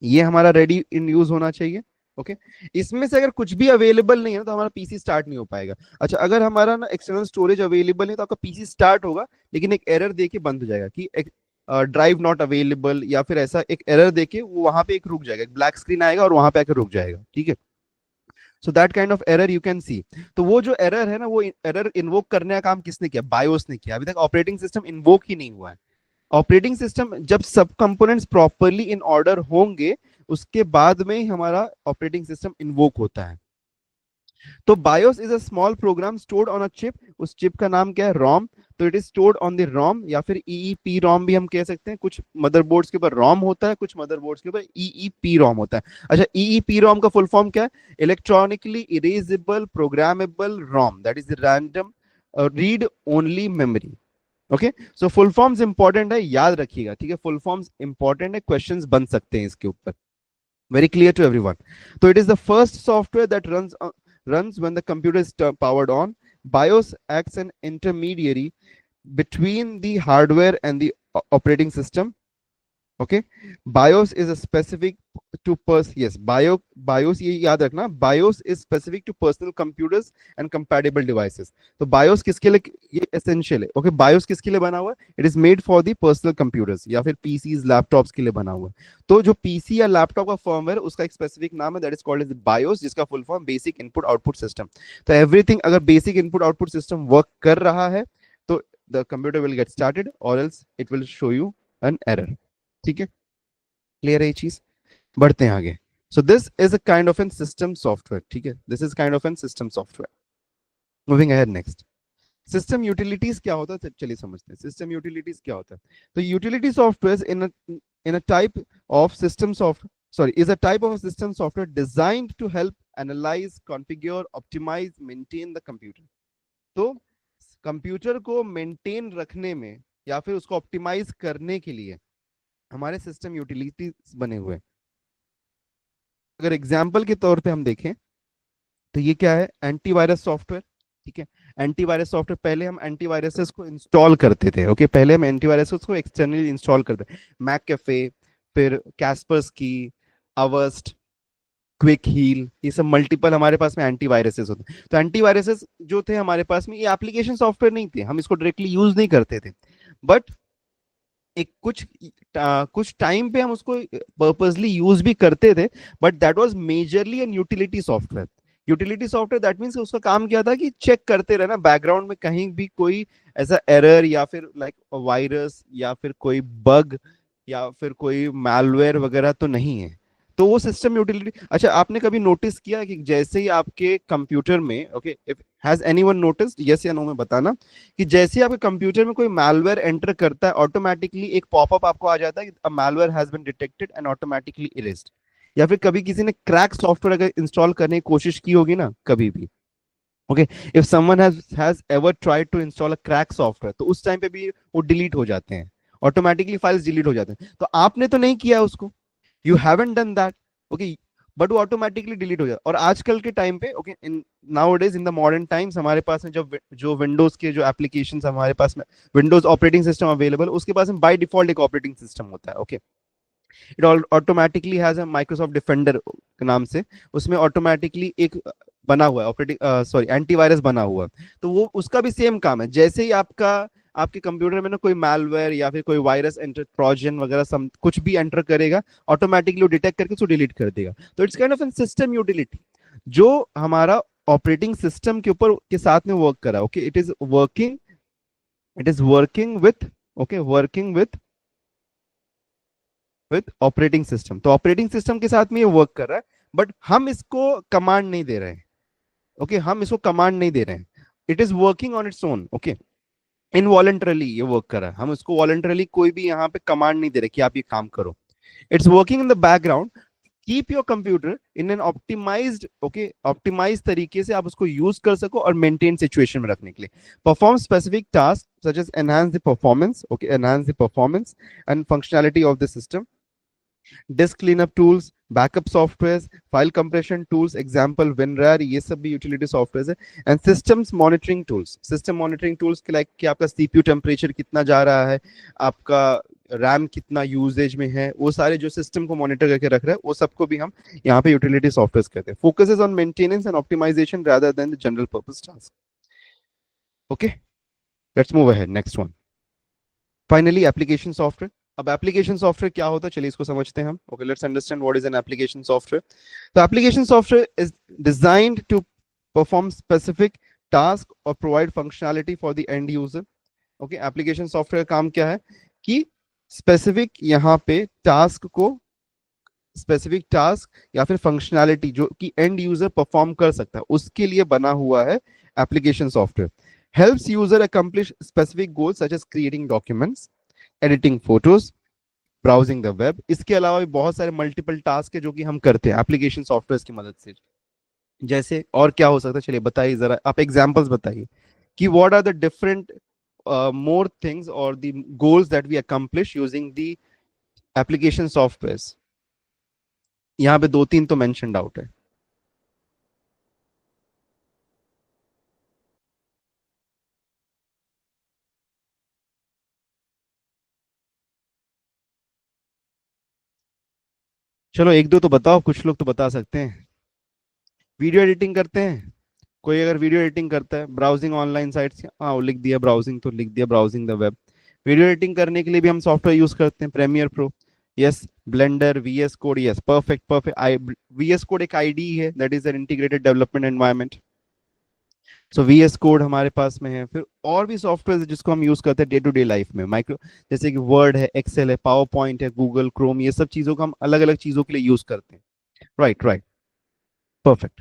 ये हमारा रेडी इन यूज होना चाहिए। ओके, इसमें से अगर कुछ भी अवेलेबल नहीं है तो हमारा पीसी स्टार्ट नहीं हो पाएगा। अच्छा, अगर हमारा ना एक्सटर्नल स्टोरेज अवेलेबल है तो आपका पीसी स्टार्ट होगा, लेकिन एक एरर देके बंद हो जाएगा कि ड्राइव नॉट अवेलेबल, या फिर ऐसा एक एरर देके वो वहां पे एक रुक जाएगा, एक ब्लैक स्क्रीन आएगा और वहां पे आकर रुक जाएगा। ठीक है, so that kind of error you can see. तो वो जो एरर है ना, वो एरर इन्वोक करने का काम किसने किया? बायोस ने किया। अभी तक ऑपरेटिंग सिस्टम इन्वोक ही नहीं हुआ है। ऑपरेटिंग सिस्टम जब सब कंपोनेंट्स प्रॉपरली इन ऑर्डर होंगे उसके बाद में ही हमारा ऑपरेटिंग सिस्टम इन्वोक होता है। तो BIOS is a small program stored on a chip, उस चिप का नाम क्या है? रोम। तो it is stored on the ROM, या फिर ईईपी रोम भी हम कह सकते हैं। कुछ मदरबोर्ड्स के ऊपर रोम होता है, कुछ मदरबोर्ड्स के ऊपर ईईपी रोम होता है। अच्छा, ईईपी रोम का फुल फॉर्म क्या है? Electronically erasable programmable Rome, that is random read only memory. Okay, so full forms important है, याद रखिएगा। ठीक है, फुल फॉर्म्स इंपॉर्टेंट है, क्वेश्चंस बन सकते हैं इसके ऊपर। Very clear to everyone. So it is the first software that runs when the computer is powered on. BIOS acts an intermediary between the hardware and the operating system. Okay, BIOS is a specific to yes, BIOS ये याद रखना, BIOS is specific to personal computers and compatible devices. तो BIOS किसके लिए ये essential है? Okay, BIOS किसके लिए बना हुआ है? It is made for the personal computers या फिर PCs, लैपटॉप्स के लिए बना हुआ है. तो जो PC या लैपटॉप का फर्मवेयर, उसका एक स्पेसिफिक नाम है, that is called as BIOS, जिसका full form basic input output system. तो एवरीथिंग, अगर basic input output system work कर रहा है तो the computer will get started, or else it will show you an error. ठीक है, क्लियर है ये चीज? बढ़ते हैं आगे. So this is a kind of an system software. ठीक है, this is kind of an system software. Moving ahead next. System utilities क्या होता है, चलिए समझते हैं सिस्टम यूटिलिटीज क्या होता है. तो utility software in a type of system software, sorry, is a type of a system software designed to help analyze, configure, optimize, maintain the computer. तो कंप्यूटर को मेंटेन रखने में या फिर उसको ऑप्टिमाइज करने के लिए हमारे सिस्टम यूटिलिटीज बने हुए हैं. अगर एग्जाम्पल के तौर पे हम देखें तो ये क्या है, एंटीवायरस सॉफ्टवेयर. ठीक है, एंटीवायरस सॉफ्टवेयर, पहले हम एंटीवायरसेस को इंस्टॉल करते थे. ओके, पहले हम एंटीवायरसेस को एक्सटर्नली इंस्टॉल करते थे. मैकएफे, फिर कैस्पर्सकी, अवर्स्ट, क्विक हील, ये सब मल्टीपल हमारे पास में एंटीवायरसेस होते हैं. तो एंटीवायरसेस जो थे हमारे पास में, ये एप्लीकेशन सॉफ्टवेयर नहीं थे, हम इसको डायरेक्टली यूज नहीं करते थे. बट एक कुछ टाइम पे हम उसको पर्पसली यूज भी करते थे. But that was majorly an utility software. Utility software that means उसका काम क्या था कि चेक करते रहना बैकग्राउंड में कहीं भी कोई ऐसा एरर या फिर लाइक वायरस या फिर कोई बग या फिर कोई मैलवेयर वगैरह तो नहीं है. तो वो सिस्टम यूटिलिटी. अच्छा, आपने कभी नोटिस किया कि जैसे ही आपके कंप्यूटर में, okay, if has anyone noticed, yes या नो में बताना, कि जैसे ही आपके कंप्यूटर में कोई मैलवेयर एंटर करता है, ऑटोमेटिकली एक पॉपअप आपको आ जाता है कि a malware has been detected and automatically erased. या फिर कभी किसी ने क्रैक सॉफ्टवेयर अगर इंस्टॉल करने की कोशिश की होगी ना कभी भी, okay, if someone has ever tried to install a crack software, तो उस टाइम पे भी वो डिलीट हो जाते हैं, ऑटोमेटिकली फाइल्स डिलीट हो जाते हैं. तो आपने तो नहीं किया उसको, you haven't done that, okay, but वो ऑटोमेटिकली डिलीट हो जाता. और आजकल के टाइम पे, okay, in nowadays in the modern times, हमारे पास में जो विंडोज के जो एप्लीकेशंस हमारे पास में, विंडोज ऑपरेटिंग सिस्टम अवेलेबल, उसके पास में बाय डिफॉल्ट एक ऑपरेटिंग सिस्टम होता है. Okay, it automatically has a Microsoft defender के नाम से, उसमें ऑटोमेटिकली एक बना हुआ है ऑपरेटिंग, सॉरी, एंटीवायरस बना हुआ है. तो वो उसका भी सेम काम है. जैसे ही आपके कंप्यूटर में ना कोई मैलवेयर या फिर कोई वायरस एंटर, ट्रोजन वगैरह सम कुछ भी एंटर करेगा, ऑटोमेटिकली वो डिटेक्ट करके उसको डिलीट कर देगा. तो it's kind of an system utility जो हमारा ऑपरेटिंग सिस्टम के ऊपर के साथ में वर्क करा. Okay, it is working with, okay, working with operating system. तो ऑपरेटिंग सिस्टम के साथ में ये वर्क कर रहा है, बट हम इसको कमांड नहीं दे रहे हैं. ओके, हम इसको कमांड नहीं दे रहे हैं. It is working on its own. Okay, involuntarily ये वर्क कर रहा है, हम उसको वॉलेंटरली कोई भी यहाँ पे कमांड नहीं दे रहे कि आप ये काम करो. It's working in the background. Keep your computer in an optimized, okay, optimize तरीके से आप उसको यूज कर सको और मेंटेन सिचुएशन में रखने के लिए. Perform specific task such as enhance the performance, okay, enhance the performance and functionality of the system. Disk cleanup tools, backup software, file compression tools, example WinRAR, ये सब भी यूटिलिटी सॉफ्टवेयर है. And systems monitoring tools, system monitoring tools के like कि आपका CPU temperature कितना जा रहा है, आपका रैम कितना यूजेज में है, वो सारे जो सिस्टम को मॉनिटर करके रख रहे हैं, वो सबको भी हम यहाँ पे यूटिलिटी सॉफ्टवेयर कहते हैं. Focuses on maintenance and optimization rather than the general purpose task. Okay, let's move ahead, next one. Finally application software. अब एप्लीकेशन सॉफ्टवेयर क्या होता है, चलिए इसको समझते हैं हम. Okay, let's understand what is an application software. तो application software is designed to perform specific task और provide functionality for the end user. Okay, application software का काम क्या है कि स्पेसिफिक यहाँ पे स्पेसिफिक टास्क या फिर फंक्शनैलिटी जो कि एंड यूजर परफॉर्म कर सकता है, उसके लिए बना हुआ है application software. Helps user accomplish specific goals such as creating documents, editing photos, browsing the web. इसके अलावा भी बहुत सारे मल्टीपल टास्क है जो कि हम करते हैं एप्लीकेशन सॉफ्टवेयर की मदद से. जैसे और क्या हो सकता है, चलिए बताइए जरा, आप एग्जांपल्स बताइए कि what are the different more things और the goals that we accomplish using the application software. यहाँ पे दो तीन तो मेंशन्ड आउट है. चलो एक दो तो बताओ, कुछ लोग तो बता सकते हैं। वीडियो एडिटिंग करते हैं? कोई अगर वीडियो एडिटिंग करता है, ब्राउजिंग ऑनलाइन साइट्स, हाँ वो लिख दिया ब्राउजिंग, तो लिख दिया browsing the web. Video editing करने के लिए भी हम सॉफ्टवेयर यूज करते हैं, Premiere Pro, yes. Blender, VS Code, yes, perfect perfect. I VS Code एक आईडी है, that is an integrated development environment. So VS Code हमारे पास में है। फिर और भी सॉफ्टवेयर जिसको हम यूज करते हैं डे टू डे लाइफ में, माइक्रो, जैसे कि वर्ड है, एक्सेल है, पावर पॉइंट है, गूगल क्रोम, ये सब चीजों का हम अलग अलग चीजों के लिए यूज करते हैं। Right right, perfect.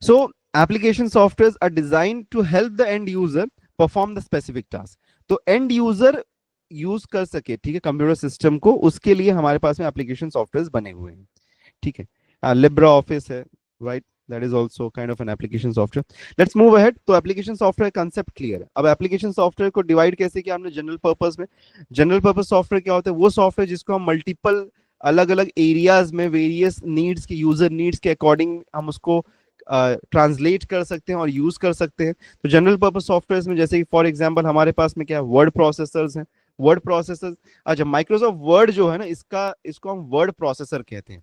So application softwares are designed to help the end user perform the specific task. तो end user यूज कर सके, ठीक है, कंप्यूटर सिस्टम को, उसके लिए हमारे पास में एप्लीकेशन सॉफ्टवेयर बने हुए हैं, ठीक है। लिब्रा ऑफिस है, right, that is also kind of N application software. Let's move ahead. तो एप्लीकेशन सॉफ्टवेयर कंसेप्ट क्लियर है। अब एप्लीकेशन सॉफ्टवेयर को डिवाइड कैसे किया हमने जनरल पर्पस में। जनरल पर्पस सॉफ्टवेयर क्या होता है? वो सॉफ्टवेयर जिसको हम मल्टीपल अलग अलग एरियाज में वेरियस नीड्स के, यूजर नीड्स के अकॉर्डिंग हम उसको ट्रांसलेट कर सकते हैं और यूज कर सकते हैं। तो जनरल पर्पस सॉफ्टवेयर में जैसे कि फॉर एग्जांपल हमारे पास में क्या है, वर्ड प्रोसेसर्स हैं, वर्ड प्रोसेसर। अच्छा, माइक्रोसॉफ्ट वर्ड जो है ना, इसका इसको हम वर्ड प्रोसेसर कहते हैं।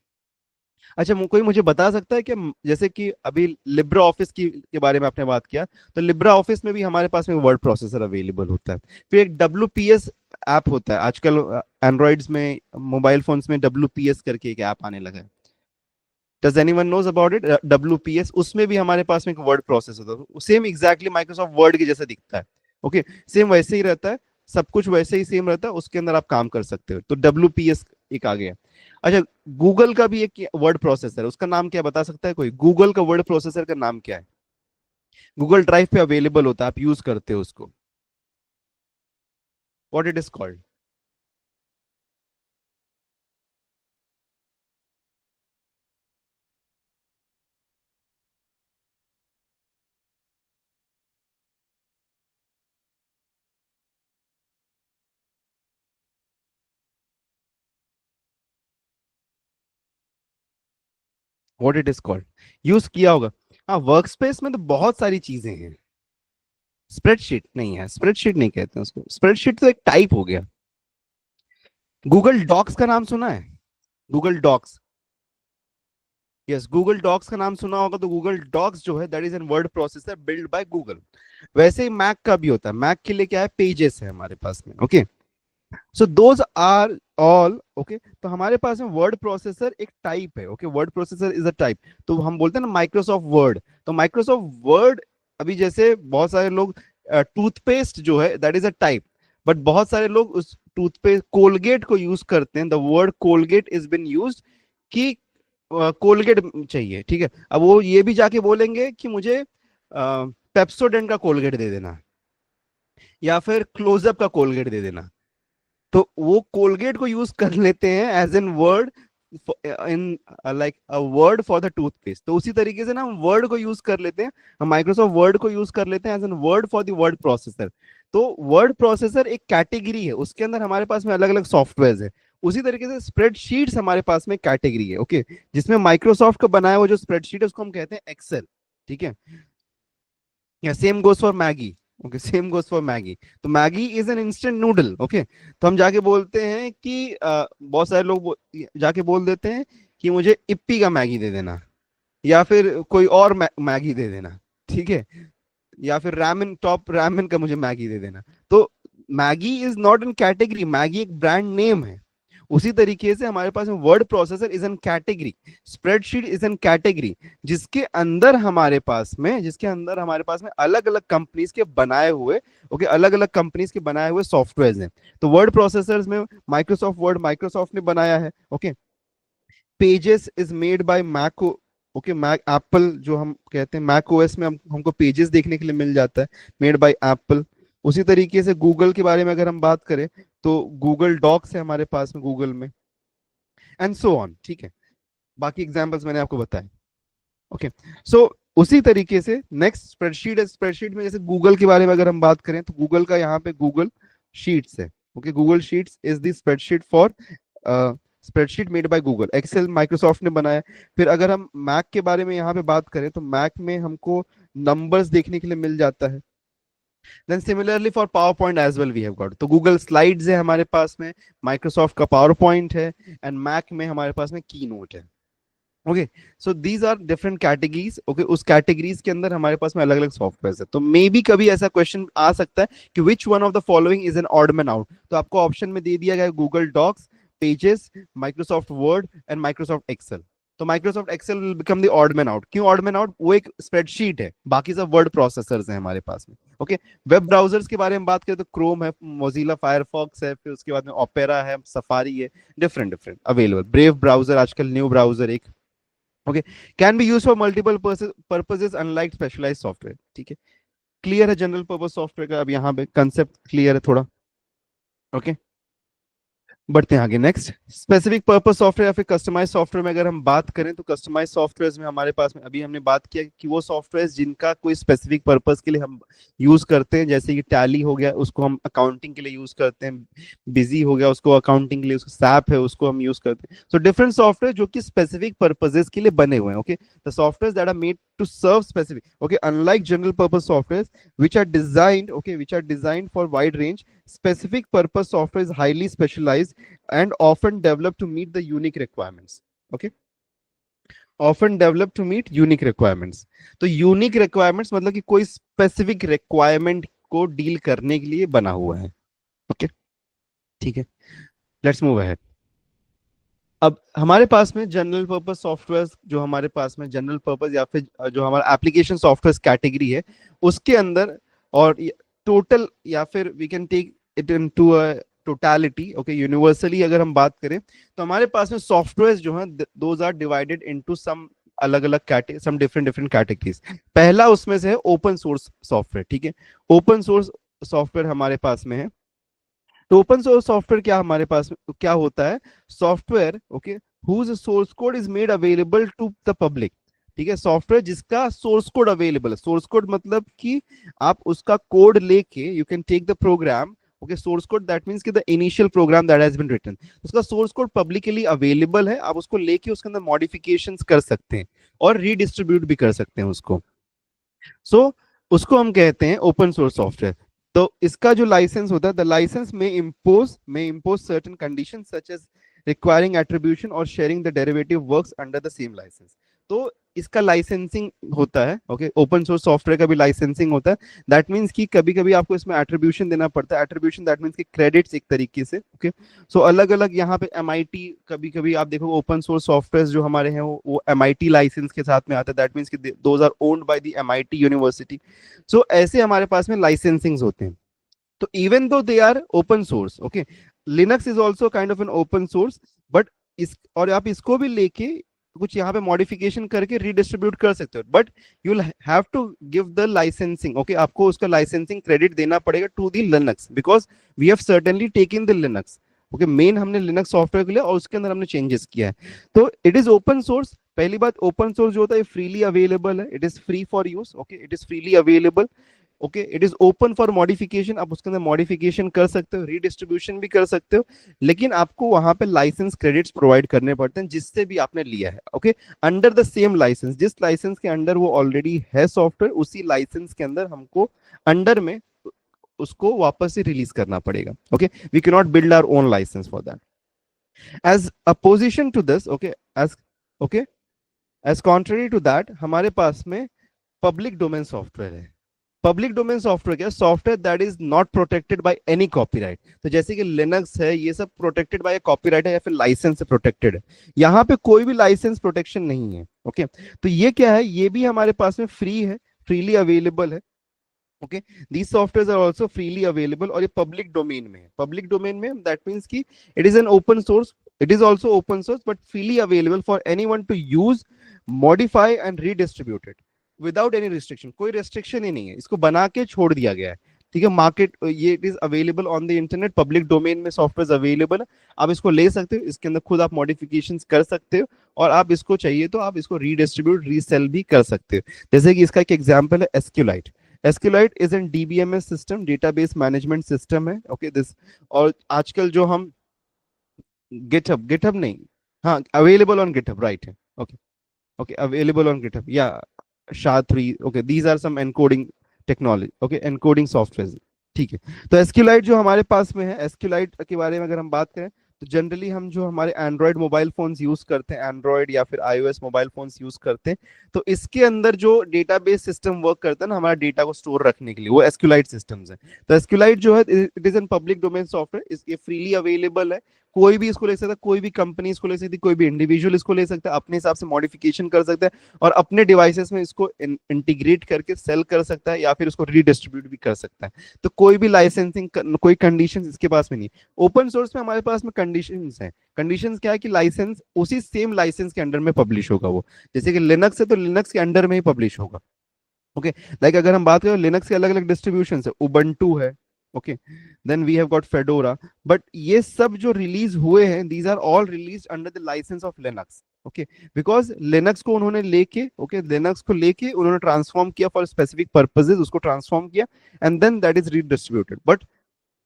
अच्छा, कोई मुझे बता सकता है कि जैसे कि अभी लिब्रा ऑफिस की के बारे में आपने बात किया, तो लिब्रा ऑफिस में भी हमारे पास में वर्ड प्रोसेसर अवेलेबल होता है। फिर एक WPS ऐप होता है आजकल, एंड्रॉइड्स में, मोबाइल फोन्स में WPS करके एक ऐप आने लगा है। Does anyone knows about it? WPS, उसमें भी हमारे पास में एक वर्ड प्रोसेस होता है, सेम एग्जैक्टली माइक्रोसॉफ्ट वर्ड के जैसा दिखता है। ओके, सेम वैसे ही रहता है, सब कुछ वैसे ही सेम रहता है, उसके अंदर आप काम कर सकते हो। तो WPS एक आ गया। अच्छा, गूगल का भी एक वर्ड प्रोसेसर है, उसका नाम क्या बता सकता है कोई? गूगल का वर्ड प्रोसेसर का नाम क्या है? गूगल ड्राइव पे अवेलेबल होता है, आप यूज करते हो उसको। What it is called? What it is called? Use किया होगा। हाँ, वर्क स्पेस में तो बहुत सारी चीजें हैं। स्प्रेडशीट नहीं है, स्प्रेडशीट नहीं कहते हैं उसको, स्प्रेडशीट तो एक टाइप हो गया। गूगल डॉक्स का नाम सुना है? Google Docs, yes, Google Docs का नाम सुना होगा। तो गूगल डॉक्स जो है, that is an word processor build by Google. वैसे ही मैक का भी होता है। मैक के लिए क्या है, पेजेस है हमारे पास में। Okay, so those are all okay. तो हमारे पास में वर्ड प्रोसेसर एक टाइप है। Okay, word processor is a type. तो हम बोलते हैं ना माइक्रोसॉफ्ट वर्ड, तो माइक्रोसॉफ्ट वर्ड, अभी जैसे बहुत सारे लोग, टूथपेस्ट जो है that is a type, but बहुत सारे लोग उस टूथपेस्ट कोलगेट को यूज करते हैं। The word Colgate is been used कि कोलगेट चाहिए, ठीक है। अब वो ये भी जाके बोलेंगे कि मुझे पेप्सोडेंट का कोलगेट दे देना, या फिर क्लोजअप का कोलगेट दे देना। तो वो कोलगेट को यूज कर लेते हैं as an word, in like a word for the toothpaste. तो उसी तरीके से ना हम वर्ड को यूज कर लेते हैं, हम माइक्रोसॉफ्ट वर्ड को यूज कर लेते हैं as an word for the word processor. तो वर्ड प्रोसेसर एक कैटेगरी है, उसके अंदर हमारे पास में अलग अलग सॉफ्टवेयर है। उसी तरीके से स्प्रेडशीट्स हमारे पास में कैटेगरी है, ओके, जिसमें माइक्रोसॉफ्ट का बनाया हुआ जो स्प्रेडशीट है उसको हम कहते हैं एक्सेल, ठीक है। या same goes for Maggi. Okay, same goes for Maggi. तो Maggi is an instant noodle, okay. तो हम जाके बोलते हैं कि बहुत सारे लोग जाके बोल देते हैं कि मुझे इप्पी का मैगी दे देना, या फिर कोई और मैगी दे देना, ठीक है, या फिर रैमन, टॉप रैमन का मुझे मैगी दे देना। तो Maggi is not an category, Maggi एक ब्रांड नेम है। उसी तरीके से हमारे पास word processor is an category, spreadsheet is an category, जिसके अंदर हमारे पास में अलग अलग कंपनीज के बनाए हुए, ओके, अलग अलग कंपनीज के बनाए हुए सॉफ्टवेयर हैं। तो वर्ड प्रोसेसर्स में माइक्रोसॉफ्ट वर्ड माइक्रोसॉफ्ट ने बनाया है, okay. Pages is made by Mac, okay, Mac Apple जो हम कहते हैं, मैक ओएस में हमको पेजेस देखने के लिए मिल जाता है, मेड बाय एप्पल। उसी तरीके से गूगल के बारे में अगर हम बात करें, तो गूगल डॉक्स है हमारे पास में गूगल में, एंड सो ऑन, ठीक है। बाकी एग्जांपल्स मैंने आपको बताए, ओके। सो उसी तरीके से नेक्स्ट स्प्रेडशीट है। स्प्रेडशीट में जैसे गूगल के बारे में अगर हम बात करें, तो गूगल का यहाँ पे गूगल शीट्स है, okay. Google Sheets is the spreadsheet for, spreadsheet made by Google. Excel Microsoft ने बनाया। फिर अगर हम मैक के बारे में यहाँ पे बात करें, तो मैक में हमको नंबर्स देखने के लिए मिल जाता है। Then similarly for PowerPoint as well we have got, तो गूगल स्लाइड्स है हमारे पास में, माइक्रोसॉफ्ट का पावर पॉइंट है, एंड मैक में हमारे पास में की नोट है। Okay, so these are different categories. Okay, उस कैटेगरीज के अंदर हमारे पास में अलग अलग सॉफ्टवेयर है। तो मे बी कभी ऐसा क्वेश्चन आ सकता है कि which one of the following is an odd man out. तो आपको ऑप्शन में दे दिया गया Google Docs, Pages, Microsoft Word and Microsoft Excel. तो Microsoft Excel will become the odd man out. क्यों ऑड मैन आउट? वो एक स्प्रेडशीट है, बाकी सब वर्ड प्रोसेसर्स हैं हमारे पास में। ओके, वेब ब्राउजर्स के बारे में बात करें तो क्रोम है, मोजिला फायरफॉक्स है, फिर उसके बाद में ओपेरा है, सफारी है, different different available. Brave browser आजकल न्यू ब्राउजर एक। Okay, can be use for multiple purposes unlike specialized software. ठीक है, क्लियर है जनरल पर्पस सॉफ्टवेयर का? अब यहाँ पे कंसेप्ट क्लियर है थोड़ा। ओके, बढ़ते हैं आगे। नेक्स्ट, स्पेसिफिक पर्पस सॉफ्टवेयर या फिर कस्टमाइज सॉफ्टवेयर में अगर हम बात करें तो कस्टमाइज सॉफ्टवेयर में हमारे पास में अभी हमने बात किया कि वो सॉफ्टवेयर जिनका कोई स्पेसिफिक पर्पस के लिए हम यूज करते हैं, जैसे कि टैली हो गया उसको हम अकाउंटिंग के लिए यूज करते हैं, बिजी हो गया उसको अकाउंटिंग के लिए, उसको सैप है उसको हम यूज करते हैं। सो डिफरेंट सॉफ्टवेयर जो कि स्पेसिफिक पर्पजेस के लिए बने हुए हैं। Okay, the software that are made to serve specific. Okay, unlike general purpose software which are designed, okay, which are designed for wide range, specific purpose software is highly specialized and often developed to meet the unique requirements. Okay, often developed to meet unique requirements. तो unique requirements मतलब कि कोई specific requirement को deal करने के लिए बना हुआ है। Okay okay? ठीक है, लेट्स मूव अहेड। अब हमारे पास में जनरल पर्पस सॉफ्टवेयर, जो हमारे पास में जनरल पर्पस या फिर जो हमारा एप्लीकेशन सॉफ्टवेयर कैटेगरी है उसके अंदर, और टोटल या फिर we can take it into a totality, okay, universally अगर हम बात करें तो हमारे पास में सॉफ्टवेयर जो है those are divided into some अलग अलग category, some different different categories. पहला उसमें से है ओपन सोर्स सॉफ्टवेयर। ठीक है, ओपन सोर्स सॉफ्टवेयर हमारे पास में है। तो ओपन सोर्स सॉफ्टवेयर क्या हमारे पास क्या होता है? Software, okay, whose source code is made available to the public. ठीक है, सॉफ्टवेयर जिसका सोर्स कोड अवेलेबल है। सोर्स कोड मतलब कि आप उसका कोड लेके you can take the program. Okay, source code that means कि the initial program that has been written, उसका सोर्स कोड पब्लिकली अवेलेबल है, आप उसको लेके उसके अंदर मॉडिफिकेशंस कर सकते हैं और रीडिस्ट्रीब्यूट भी कर सकते हैं उसको। सो उसको हम कहते हैं ओपन सोर्स सॉफ्टवेयर। तो इसका जो लाइसेंस होता है, द लाइसेंस में impose certain condition such as requiring attribution और sharing the derivative works under the same license. तो इसका लाइसेंसिंग होता है। ओके, ओपन सोर्स सॉफ्टवेयर का भी लाइसेंसिंग होता है। दैट मीन्स कि कभी कभी आपको इसमें एट्रीब्यूशन देना पड़ता है। एट्रीब्यूशन दैट मीन्स कि क्रेडिट्स एक तरीके से। ओके, सो अलग अलग यहाँ पे MIT, कभी कभी आप देखो ओपन सोर्स सॉफ्टवेयर जो हमारे हैं वो MIT लाइसेंस के साथ में आता है। दैट मीन्स कि those are owned by the MIT university. So ऐसे हमारे पास में लाइसेंसिंग होते हैं। तो even though they are open source, okay, Linux is also kind of an open source, but इस और आप इसको भी लेके कुछ यहाँ पे मॉडिफिकेशन करके रीडिस्ट्रीब्यूट कर सकते हो, but you will have to give the licensing. Okay, आपको उसका लाइसेंसिंग क्रेडिट देना पड़ेगा to the Linux, because we have certainly taken the Linux. Okay, main हमने लिनक्स सॉफ्टवेयर के लिए और उसके अंदर हमने चेंजेस किया है। तो इट इज ओपन सोर्स। पहली बात, ओपन सोर्स जो होता है फ्रीली अवेलेबल है, it is free for use. Okay, it is freely available. Okay, it is open for modification, आप उसके अंदर मॉडिफिकेशन कर सकते हो, रीडिस्ट्रीब्यूशन भी कर सकते हो, लेकिन आपको वहां पे लाइसेंस क्रेडिट्स प्रोवाइड करने पड़ते हैं जिससे भी आपने लिया है। Okay, under the same license, जिस लाइसेंस के अंडर वो ऑलरेडी है सॉफ्टवेयर, उसी लाइसेंस के अंदर हमको अंडर में उसको वापस से रिलीज करना पड़ेगा। Okay, we can not build our own license for that. As opposition to this, okay, as okay as contrary to that, हमारे पास में पब्लिक डोमेन सॉफ्टवेयर है। पब्लिक डोमेन सॉफ्टवेयर क्या? Software that is not protected by any copyright. तो जैसे कि Linux है, ये सब प्रोटेक्टेड बाय कॉपीराइट है या फिर लाइसेंस से प्रोटेक्टेड है। यहाँ पे कोई भी लाइसेंस प्रोटेक्शन नहीं है। ओके, तो ये क्या है? ये भी हमारे पास में फ्री है, फ्रीली अवेलेबल है। Okay, these software are also freely available और ये पब्लिक डोमेन में है। पब्लिक डोमेन में दैट मीन्स की it is an open source, it is also open source but freely available for anyone to use, modify and redistribute it without any restriction. कोई restriction ही नहीं है, इसको बना के छोड़ दिया गया है। ठीक है, मार्केट ये it is available on the internet, public domain में सॉफ्टवेयर अवेलेबल है, आप इसको ले सकते हो, इसके अंदर खुद आप मॉडिफिकेशंस कर सकते हो और आप इसको चाहिए तो आप इसको रीडिस्ट्रीब्यूट रीसेल भी कर सकते हो। जैसे कि इसका एक एग्जांपल है SQLite. SQLite is an DBMS system, database management system है। ओके, दिस और आजकल जो हम गिटहब, गिटहब नहीं, हाँ, अवेलेबल ऑन गिटहब, राइट है। Okay, okay, available on GitHub या SHA-3। Okay, these are some encoding technology, okay, encoding software. ठीक है, तो एसक्यूलाइट जो हमारे पास में है, एसक्यूलाइट के बारे में अगर हम बात करें तो जनरली हम जो हमारे एंड्रॉयड मोबाइल फोन्स यूज करते हैं, एंड्रॉयड या फिर आईओएस मोबाइल फोन्स यूज करते हैं, तो इसके अंदर जो डेटाबेस सिस्टम वर्क करता है ना हमारा डेटा को स्टोर रखने के लिए, वो एसक्यूलाइट सिस्टम्स है। तो एसक्यूलाइट जो है it is N public domain software, ये फ्रीली अवेलेबल है, कोई भी इसको ले सकता है, कोई भी कंपनी इसको ले सकती है, कोई भी इंडिविजुअल इसको ले सकता है, अपने हिसाब से मॉडिफिकेशन कर सकता है और अपने डिवाइसेस में इसको इंटीग्रेट करके सेल कर सकता है या फिर उसको रीडिस्ट्रीब्यूट भी कर सकता है। तो कोई भी लाइसेंसिंग, कोई कंडीशन इसके पास में नहीं। ओपन सोर्स में हमारे पास में कंडीशंस है। कंडीशंस क्या है कि लाइसेंस उसी सेम लाइसेंस के अंडर में पब्लिश होगा, वो जैसे कि लिनक्स है तो लिनक्स के अंडर में ही पब्लिश होगा। ओके, लाइक अगर हम बात करें लिनक्स के अलग अलग डिस्ट्रीब्यूशन है, उबंटू है, okay, then we have got Fedora, but ये सब जो रिलीज हुए हैं these are all release under the license of Linux. Okay, because Linux को उन्होंने लेके, ओके, लिनक्स को लेके उन्होंने ट्रांसफॉर्म किया फॉर स्पेसिफिक पर्पसेस, उसको ट्रांसफॉर्म किया and then that is redistributed, but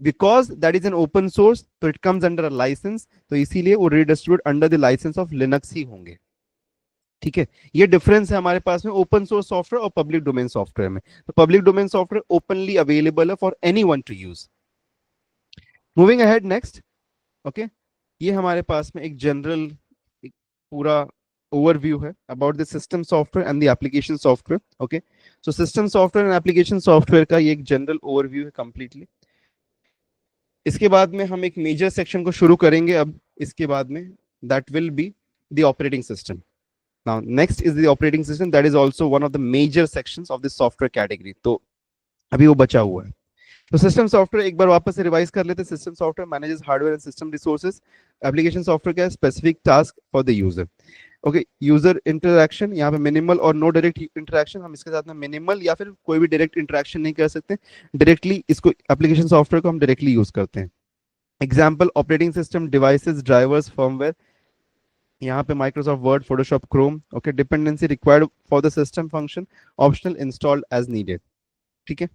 because that is an open source तो it comes under a license, तो इसीलिए वो redistribute under the license of Linux ही होंगे। ठीक है, ये डिफरेंस है हमारे पास में ओपन सोर्स सॉफ्टवेयर और पब्लिक डोमेन सॉफ्टवेयर में। तो public domain software openly available है for anyone to use. Moving ahead next, okay, ये हमारे पास में एक जनरल, एक पूरा ओवरव्यू है about the system software and the application software. Okay, so system software and application software का ये एक जनरल ओवरव्यू है कंप्लीटली। इसके बाद में हम एक मेजर सेक्शन को शुरू करेंगे अब इसके बाद में, that will be the operating system. Now, next is the operating system. That is also one of the major sections of this software category. तो अभी वो बचा हुआ है। तो सिस्टम सॉफ्टवेयर एक बार वापस से रिवाइज कर लेते हैं। System software manages hardware and system resources. Application software क्या है? Specific task for the user. Okay, user interaction, यहाँ पे मिनिमल और नो डायरेक्ट इंटरेक्शन, हम इसके साथ में मिनिमल या फिर कोई भी डायरेक्ट इंटरेक्शन नहीं कर सकते। डायरेक्टली इसको एप्लीकेशन सॉफ्टवेयर को हम डायरेक्टली यूज करते हैं। Example operating system, devices, drivers, firmware, यहाँ पे Microsoft Word, Photoshop, Chrome. Okay, dependency required for the system function, optional, installed as needed. ठीक है,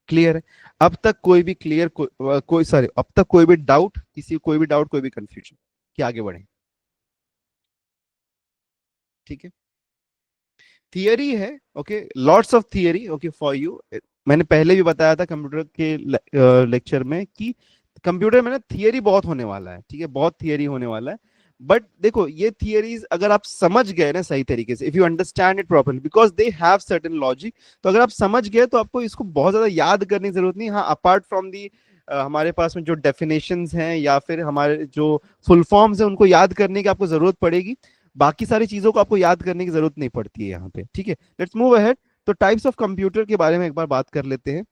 क्लियर है? अब तक कोई भी क्लियर कोई सॉरी अब तक कोई भी डाउट, किसी कोई भी डाउट, कोई भी कंफ्यूजन, कि आगे बढ़े? ठीक है, थियरी है, okay, lots of theory, okay, for you. मैंने पहले भी बताया था कंप्यूटर के लेक्चर में कि कंप्यूटर में ना थियरी बहुत होने वाला है। ठीक है, बहुत थियरी होने वाला है, बट देखो ये थियरीज अगर आप समझ गए ना सही तरीके से, if you understand it properly, because they have certain logic, तो अगर आप समझ गए तो आपको इसको बहुत ज्यादा याद करने की जरूरत नहीं। हाँ, अपार्ट फ्रॉम दी हमारे पास में जो डेफिनेशंस हैं या फिर हमारे जो फुल फॉर्म्स हैं उनको याद करने की आपको जरूरत पड़ेगी, बाकी सारी चीजों को आपको याद करने की जरूरत नहीं पड़ती है यहाँ पे। ठीक है, लेट्स मूव अहेड। तो टाइप्स ऑफ कंप्यूटर के बारे में एक बार बात कर लेते हैं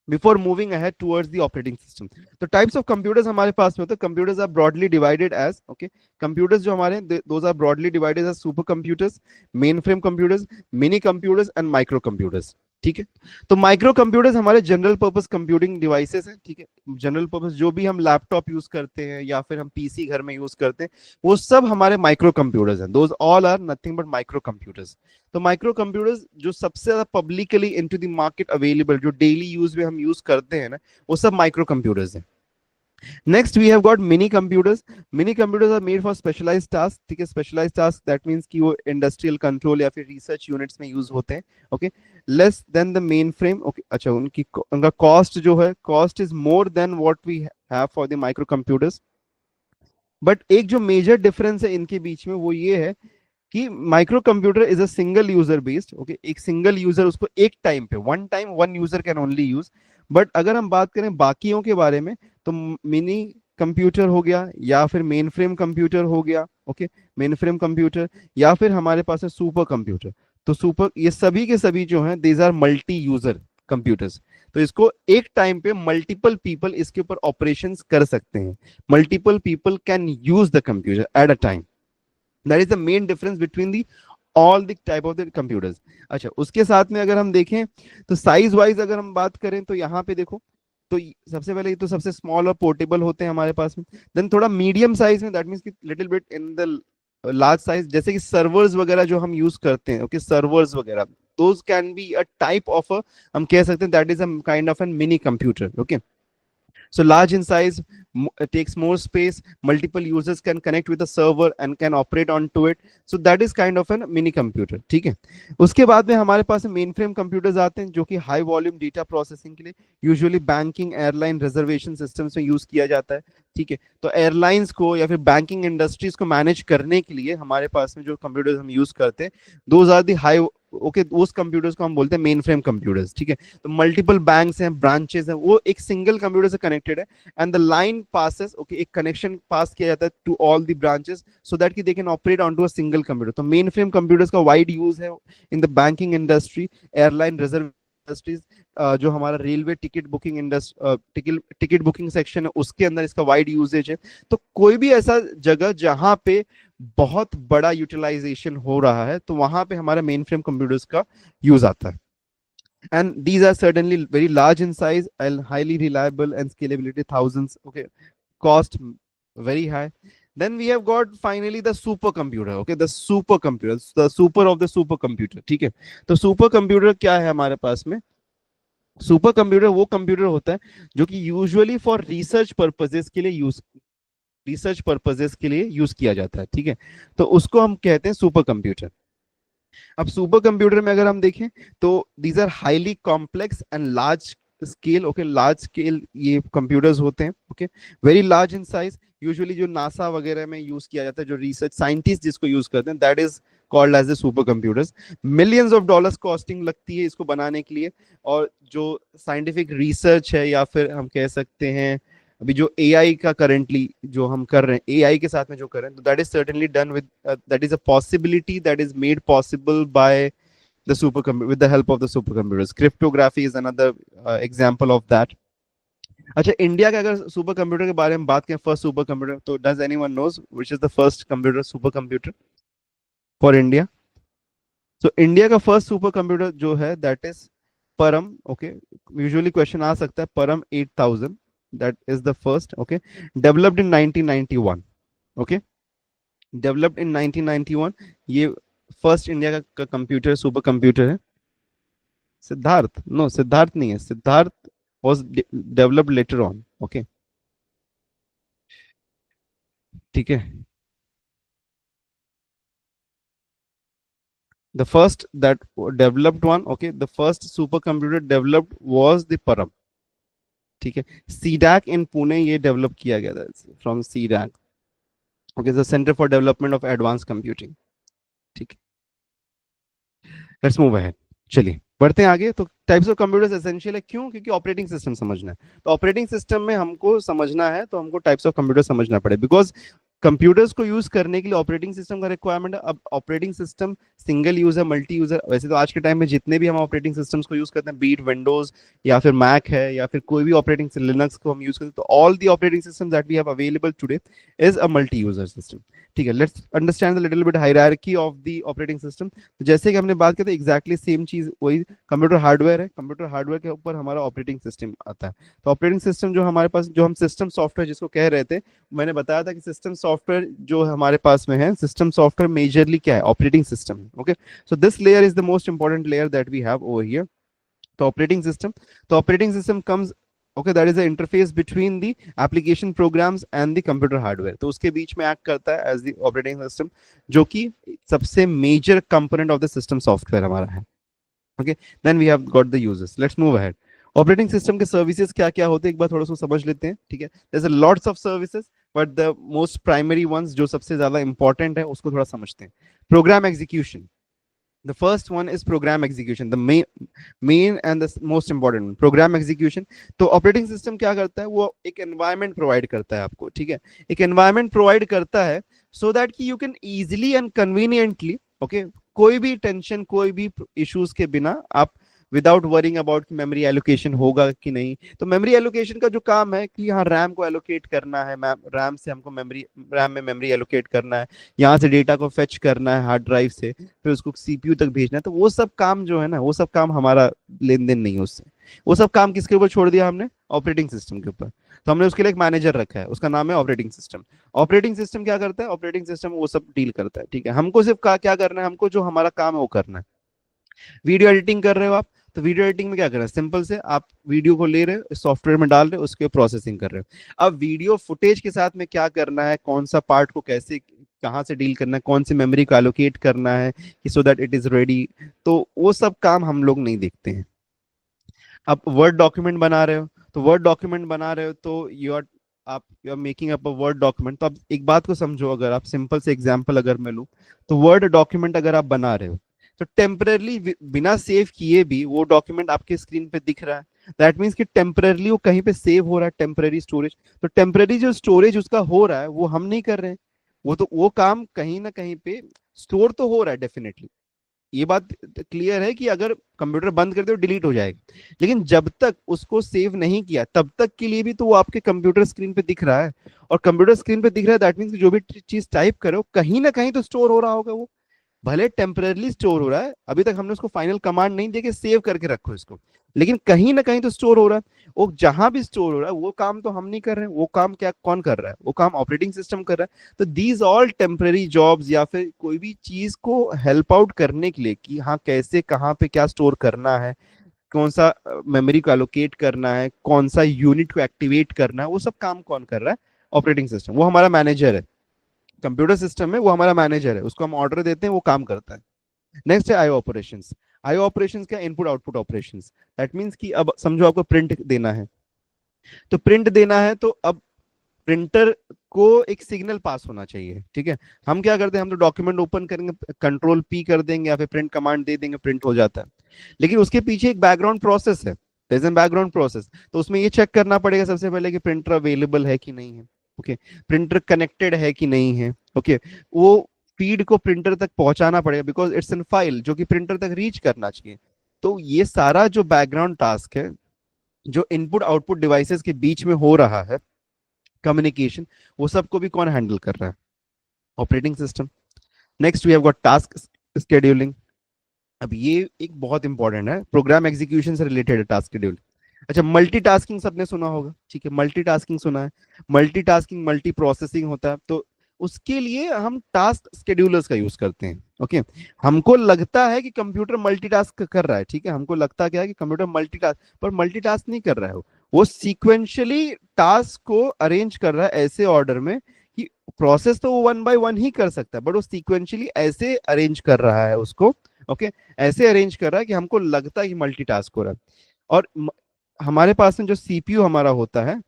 before moving ahead towards the operating system. तो टाइप्स ऑफ कंप्यूटर्स हमारे पास में होते हैं। Computers are broadly divided as, okay, computers जो हमारे those are broadly divided as super computers, mainframe computers, mini computers and micro computers. ठीक है, तो माइक्रो कंप्यूटर्स हमारे जनरल पर्पस कंप्यूटिंग डिवाइसेस हैं। ठीक है, जनरल पर्पस जो भी हम लैपटॉप यूज करते हैं या फिर हम पीसी घर में यूज करते हैं, वो सब हमारे माइक्रो कंप्यूटर्स हैं। Those all are nothing but micro computers. तो माइक्रो कंप्यूटर्स जो सबसे ज्यादा publicly into the market available, जो डेली यूज में हम यूज करते हैं ना, वो सब माइक्रो कंप्यूटर्स हैं। Next we have got mini computers. Mini computers are made for specialized task. ठीक है, स्पेशलाइज्ड टास्क दैट मींस कि वो इंडस्ट्रियल कंट्रोल या फिर रिसर्च यूनिट्स में यूज होते हैं। Okay, less than the mainframe. Okay, अच्छा, उनका कॉस्ट जो है, cost is more than what we have for the micro computers. But एक जो मेजर डिफरेंस है इनके बीच में वो ये है कि micro computer is a single user based. Okay, एक सिंगल यूजर उसको एक टाइम पे, one time one user can only use. But अगर हम बात करें बाकियों के बारे में, तो मिनी कंप्यूटर हो गया या फिर मेन फ्रेम कंप्यूटर हो गया, ओके, मेन फ्रेम कंप्यूटर, या फिर हमारे पास है सुपर कंप्यूटर। तो सुपर, ये सभी के सभी जो हैं these are multi user computers. तो इसको एक टाइम पे मल्टीपल पीपल इसके ऊपर ऑपरेशंस कर सकते हैं। Multiple people can use the computer eight a time. That is the main difference between the all the type of the computers. अच्छा, उसके साथ में अगर हम देखें तो साइज वाइज अगर हम बात करें तो यहाँ पे देखो, तो सबसे पहले ये तो सबसे स्मॉल और पोर्टेबल होते हैं हमारे पास में। देन थोड़ा मीडियम साइज में, दैट मींस कि little bit in the large size, जैसे कि सर्वर्स वगैरह जो हम यूज करते हैं, ओके, सर्वर्स वगैरह, those can be a type of a, हम कह सकते हैं that is a kind of an mini computer. Okay, So large in size, takes more space, multiple users can connect with the server and can operate onto it. So that is kind of a mini computer, ठीक है. उसके बाद में हमारे पास main frame computers आते हैं जो कि हाई वॉल्यूम डेटा प्रोसेसिंग के लिए usually banking, airline, reservation systems में यूज किया जाता है, ठीक है. तो एयरलाइंस को या फिर बैंकिंग इंडस्ट्रीज को मैनेज करने के लिए हमारे पास में जो कंप्यूटर्स हम यूज करते हैं, those are the high, okay, उस कंप्यूटर्स को हम बोलते हैं मेन फ्रेम कंप्यूटर्स, ठीक है. तो मल्टीपल बैंक्स हैं, ब्रांचेस हैं, वो एक सिंगल कंप्यूटर से कनेक्टेड है, and the line passes, okay, एक कनेक्शन पास किया जाता है to all the branches so that कि they can operate on to a single computer. तो मेन फ्रेम कंप्यूटर्स का वाइड यूज है in the banking industry, airline, reserve industries, जो हमारा railway ticket booking industry, ticket booking section है, उसके अंदर इसका वाइड यूजेज है. तो कोई भी ऐसा जगह जहां पे बहुत बड़ा यूटिलाइजेशन हो रहा है तो वहां पे हमारा मेन फ्रेम कंप्यूटर्स का यूज आता है. And these are certainly very large in size and highly reliable, and scalability thousands, okay, cost very high. Then we have got finally the supercomputer, okay, the supercomputer, the super of the supercomputer, ठीक है. तो super computer क्या है हमारे पास में? Super computer वो computer होता है जो कि यूजुअली फॉर रिसर्च पर्पजेस के लिए यूज किया जाता है, ठीक है. तो उसको हम कहते हैं सुपर कंप्यूटर. अब सुपर कंप्यूटर में अगर हम देखें तो these are highly complex and large scale, okay, large scale ये कंप्यूटर्स होते हैं, okay, very large in size. Usually जो नासा वगैरह में यूज किया जाता है, जो रिसर्च साइंटिस्ट जिसको यूज करते हैं, that is called as the super computers. Millions of dollars costing लगती है इसको बनाने के लिए. और जो साइंटिफिक रिसर्च है, या फिर हम कह सकते हैं अभी जो एआई का करेंटली जो हम कर रहे हैं, एआई के साथ में जो कर रहे हैं, तो that is certainly done with, that is a possibility that is made possible by the supercomputer, with the help of the supercomputers. Cryptography is another example of that. अच्छा, इंडिया के अगर सुपर कंप्यूटर के बारे में बात करें, first super computer, तो does anyone knows which is the first computer, super computer for India? तो इंडिया का फर्स्ट सुपर कंप्यूटर जो है that is Param, okay. Usually question आ सकता है, परम 8000, that is the first, okay, developed in 1991, okay, developed in 1991. ये first India का कंप्यूटर, सुपर कंप्यूटर है. सिद्धार्थ, नो, सिद्धार्थ नहीं है, Siddharth was developed later on, okay, ठीक है. The first that developed one, okay, the first supercomputer developed was the Param, ठीक है. CDAC in Pune ये डेवलप किया गया था, from CDAC, okay, the centre for development of advance computing, ठीक है. लेट्स मूव अहेड, चलिए बढ़ते हैं आगे. तो टाइप्स ऑफ कंप्यूटर्स एसेंशियल है, क्यों? क्योंकि ऑपरेटिंग सिस्टम समझना है. तो ऑपरेटिंग सिस्टम में हमको समझना है, तो हमको टाइप्स ऑफ कंप्यूटर समझना पड़े, बिकॉज कंप्यूटर्स को यूज करने के लिए ऑपरेटिंग सिस्टम का रिक्वायरमेंट है. अब operating system single user, multi user, वैसे तो आज के टाइम में जितने भी हम ऑपरेटिंग सिस्टम्स को यूज करते हैं, बीट विंडोज या फिर मैक है या फिर कोई भी ऑपरेटिंग लिनक्स को हम यूज करते हैं, तो all the operating system that we have available today is a multi user system, ठीक है. Let's understand the little bit hierarchy of the operating system. तो जैसे कि हमने बात की थी, एग्जैक्टली सेम चीज वही कंप्यूटर हार्डवेयर है. कंप्यूटर हार्डवेयर के ऊपर हमारा ऑपरेटिंग सिस्टम आता है. तो ऑपरेटिंग सिस्टम जो हमारे पास, जो हम सिस्टम सॉफ्टवेयर जिसको कह रहे थे, मैंने बताया था कि सिस्टम सॉफ्टवेयर जो हमारे पास में है, सिस्टम सॉफ्टवेयर मेजरली क्या है? Operating system, okay. So this layer is the most important layer that we have over here. तो ऑपरेटिंग सिस्टम, तो operating system comes, okay, that is the interface between the application programs and the computer hardware. तो उसके बीच में act करता है as the operating system, जो कि सबसे major component of the system software हमारा है, okay. Then we have got the users. Let's move ahead. Operating system के सर्विसेज क्या क्या होते हैं एक बार थोड़ा सा समझ लेते हैं, ठीक है. There is lots of services, but the most primary ones जो सबसे ज्यादा इंपॉर्टेंट है उसको थोड़ा समझते हैं. Program execution, the first one is program execution, the main and the most important one, program execution. तो operating system क्या करता है? वो एक environment provide करता है आपको, ठीक है. एक environment provide करता है so that कि you can easily and conveniently, okay, कोई भी टेंशन, कोई भी इश्यूज के बिना आप विदाउट वरिंग अबाउट कि मेमोरी एलोकेशन होगा कि नहीं. तो मेमोरी एलोकेशन का जो काम है कि यहाँ रैम को एलोकेट करना है, रैम से हमको रैम में मेमोरी एलोकेट करना है, यहाँ से डेटा को फेच करना है हार्ड ड्राइव से, फिर उसको सीपीयू तक भेजना है. तो वो सब काम जो है ना, वो सब काम हमारा लेन देन नहीं है उससे. वो सब काम किसके ऊपर छोड़ दिया हमने? ऑपरेटिंग सिस्टम के ऊपर. तो हमने उसके लिए एक मैनेजर रखा है, उसका नाम है ऑपरेटिंग सिस्टम. ऑपरेटिंग सिस्टम क्या करता है? ऑपरेटिंग सिस्टम वो सब डील करता है, ठीक है. हमको सिर्फ क्या करना है? हमको जो हमारा काम है वो करना है. वीडियो एडिटिंग कर रहे हो आप, तो वीडियो एडिटिंग में क्या करना है, सिंपल से आप वीडियो को ले रहे हो, सॉफ्टवेयर में डाल रहे हो, उसके प्रोसेसिंग कर रहे हो। अब वीडियो फुटेज के साथ में क्या करना है, कौन सा पार्ट को कैसे कहाँ से डील करना है, कौन सी मेमोरी को एलोकेट करना है कि so that it is ready, तो वो सब काम हम लोग नहीं देखते हैं। आप वर्ड डॉक्यूमेंट बना रहे हो, तो वर्ड डॉक्यूमेंट बना रहे हो तो you are making up a word document. तो आप एक बात को समझो, अगर आप सिंपल से एग्जांपल अगर मैं लूं, तो वर्ड डॉक्यूमेंट अगर आप बना रहे हो, तो टेम्पररली बिना सेव किए भी वो डॉक्यूमेंट आपके स्क्रीन पे दिख रहा है। दैट मीन्स कि टेम्पररली वो कहीं पे सेव हो रहा है, टेम्पररी स्टोरेज। तो टेम्पररी जो स्टोरेज उसका हो रहा है वो हम नहीं कर रहे हैं, वो तो वो काम कहीं ना कहीं पे स्टोर तो हो रहा है डेफिनेटली। ये बात क्लियर है कि अगर कंप्यूटर बंद कर दे तो डिलीट हो जाएगा, लेकिन जब तक उसको सेव नहीं किया तब तक के लिए भी तो वो आपके कंप्यूटर स्क्रीन पे दिख रहा है। और कंप्यूटर स्क्रीन पे दिख रहा है दैट मीन्स जो भी चीज टाइप करो कहीं ना कहीं तो स्टोर हो रहा होगा वो। भले टेम्पररली स्टोर हो रहा है, अभी तक हमने उसको फाइनल कमांड नहीं दिया कि सेव करके रखो इसको, लेकिन कहीं ना कहीं तो स्टोर हो रहा है। वो जहां भी स्टोर हो रहा है वो काम तो हम नहीं कर रहे हैं, वो काम क्या कौन कर रहा है, वो काम ऑपरेटिंग सिस्टम कर रहा है। तो दीज ऑल टेम्पररी जॉब्स, या फिर कोई भी चीज को हेल्प आउट करने के लिए कि हाँ कैसे कहाँ पे क्या स्टोर करना है, कौन सा मेमोरी को एलोकेट करना है, कौन सा यूनिट को एक्टिवेट करना है, वो सब काम कौन कर रहा है, ऑपरेटिंग सिस्टम। वो हमारा मैनेजर है, कंप्यूटर सिस्टम में वो हमारा मैनेजर है, उसको हम ऑर्डर देते हैं, वो काम करता है। नेक्स्ट है आईओ ऑपरेशंस। आईओ ऑपरेशंस क्या, input output operations. That means कि अब समझो आपको प्रिंट देना है, तो प्रिंट देना है तो अब प्रिंटर को एक सिग्नल पास होना चाहिए, ठीक है। हम क्या करते हैं, हम तो डॉक्यूमेंट ओपन करेंगे, कंट्रोल पी कर देंगे या फिर प्रिंट कमांड दे देंगे, प्रिंट हो जाता है। लेकिन उसके पीछे एक बैकग्राउंड प्रोसेस है, बैकग्राउंड प्रोसेस। तो उसमें ये चेक करना पड़ेगा सबसे पहले कि प्रिंटर अवेलेबल है कि नहीं है, ओके, प्रिंटर कनेक्टेड है कि नहीं है, ओके, वो फीड को प्रिंटर तक पहुंचाना पड़ेगा बिकॉज इट्स एन फाइल जो कि प्रिंटर तक रीच करना चाहिए। तो ये सारा जो बैकग्राउंड टास्क है, जो इनपुट आउटपुट डिवाइसेस के बीच में हो रहा है कम्युनिकेशन, वो सबको भी कौन हैंडल कर रहा है, operating system. Next we have got task scheduling. अब ये एक बहुत इंपॉर्टेंट है, प्रोग्राम एग्जीक्यूशन से रिलेटेड है टास्क शेड्यूल। अच्छा, मल्टीटास्किंग सबने सुना होगा, ठीक है, मल्टीटास्किंग सुना है। मल्टीटास्किंग मल्टी प्रोसेसिंग होता है, तो उसके लिए हम टास्क शेड्यूलर्स का यूज करते हैं, ओके। हमको लगता है कि कंप्यूटर मल्टीटास्क कर रहा है, ठीक है, हमको लगता क्या है कि कंप्यूटर मल्टीटास्क, पर मल्टीटास्क नहीं कर रहा है वो सीक्वेंशियली टास्क को अरेंज कर रहा है ऐसे ऑर्डर में कि प्रोसेस तो वो वन बाय वन ही कर सकता है, बट वो सीक्वेंशियली ऐसे अरेंज कर रहा है उसको, ओके, ऐसे अरेंज कर रहा है कि हमको लगता है कि मल्टीटास्क हो रहा है। और हमारे पास में जो सीपीयू हमारा होता है,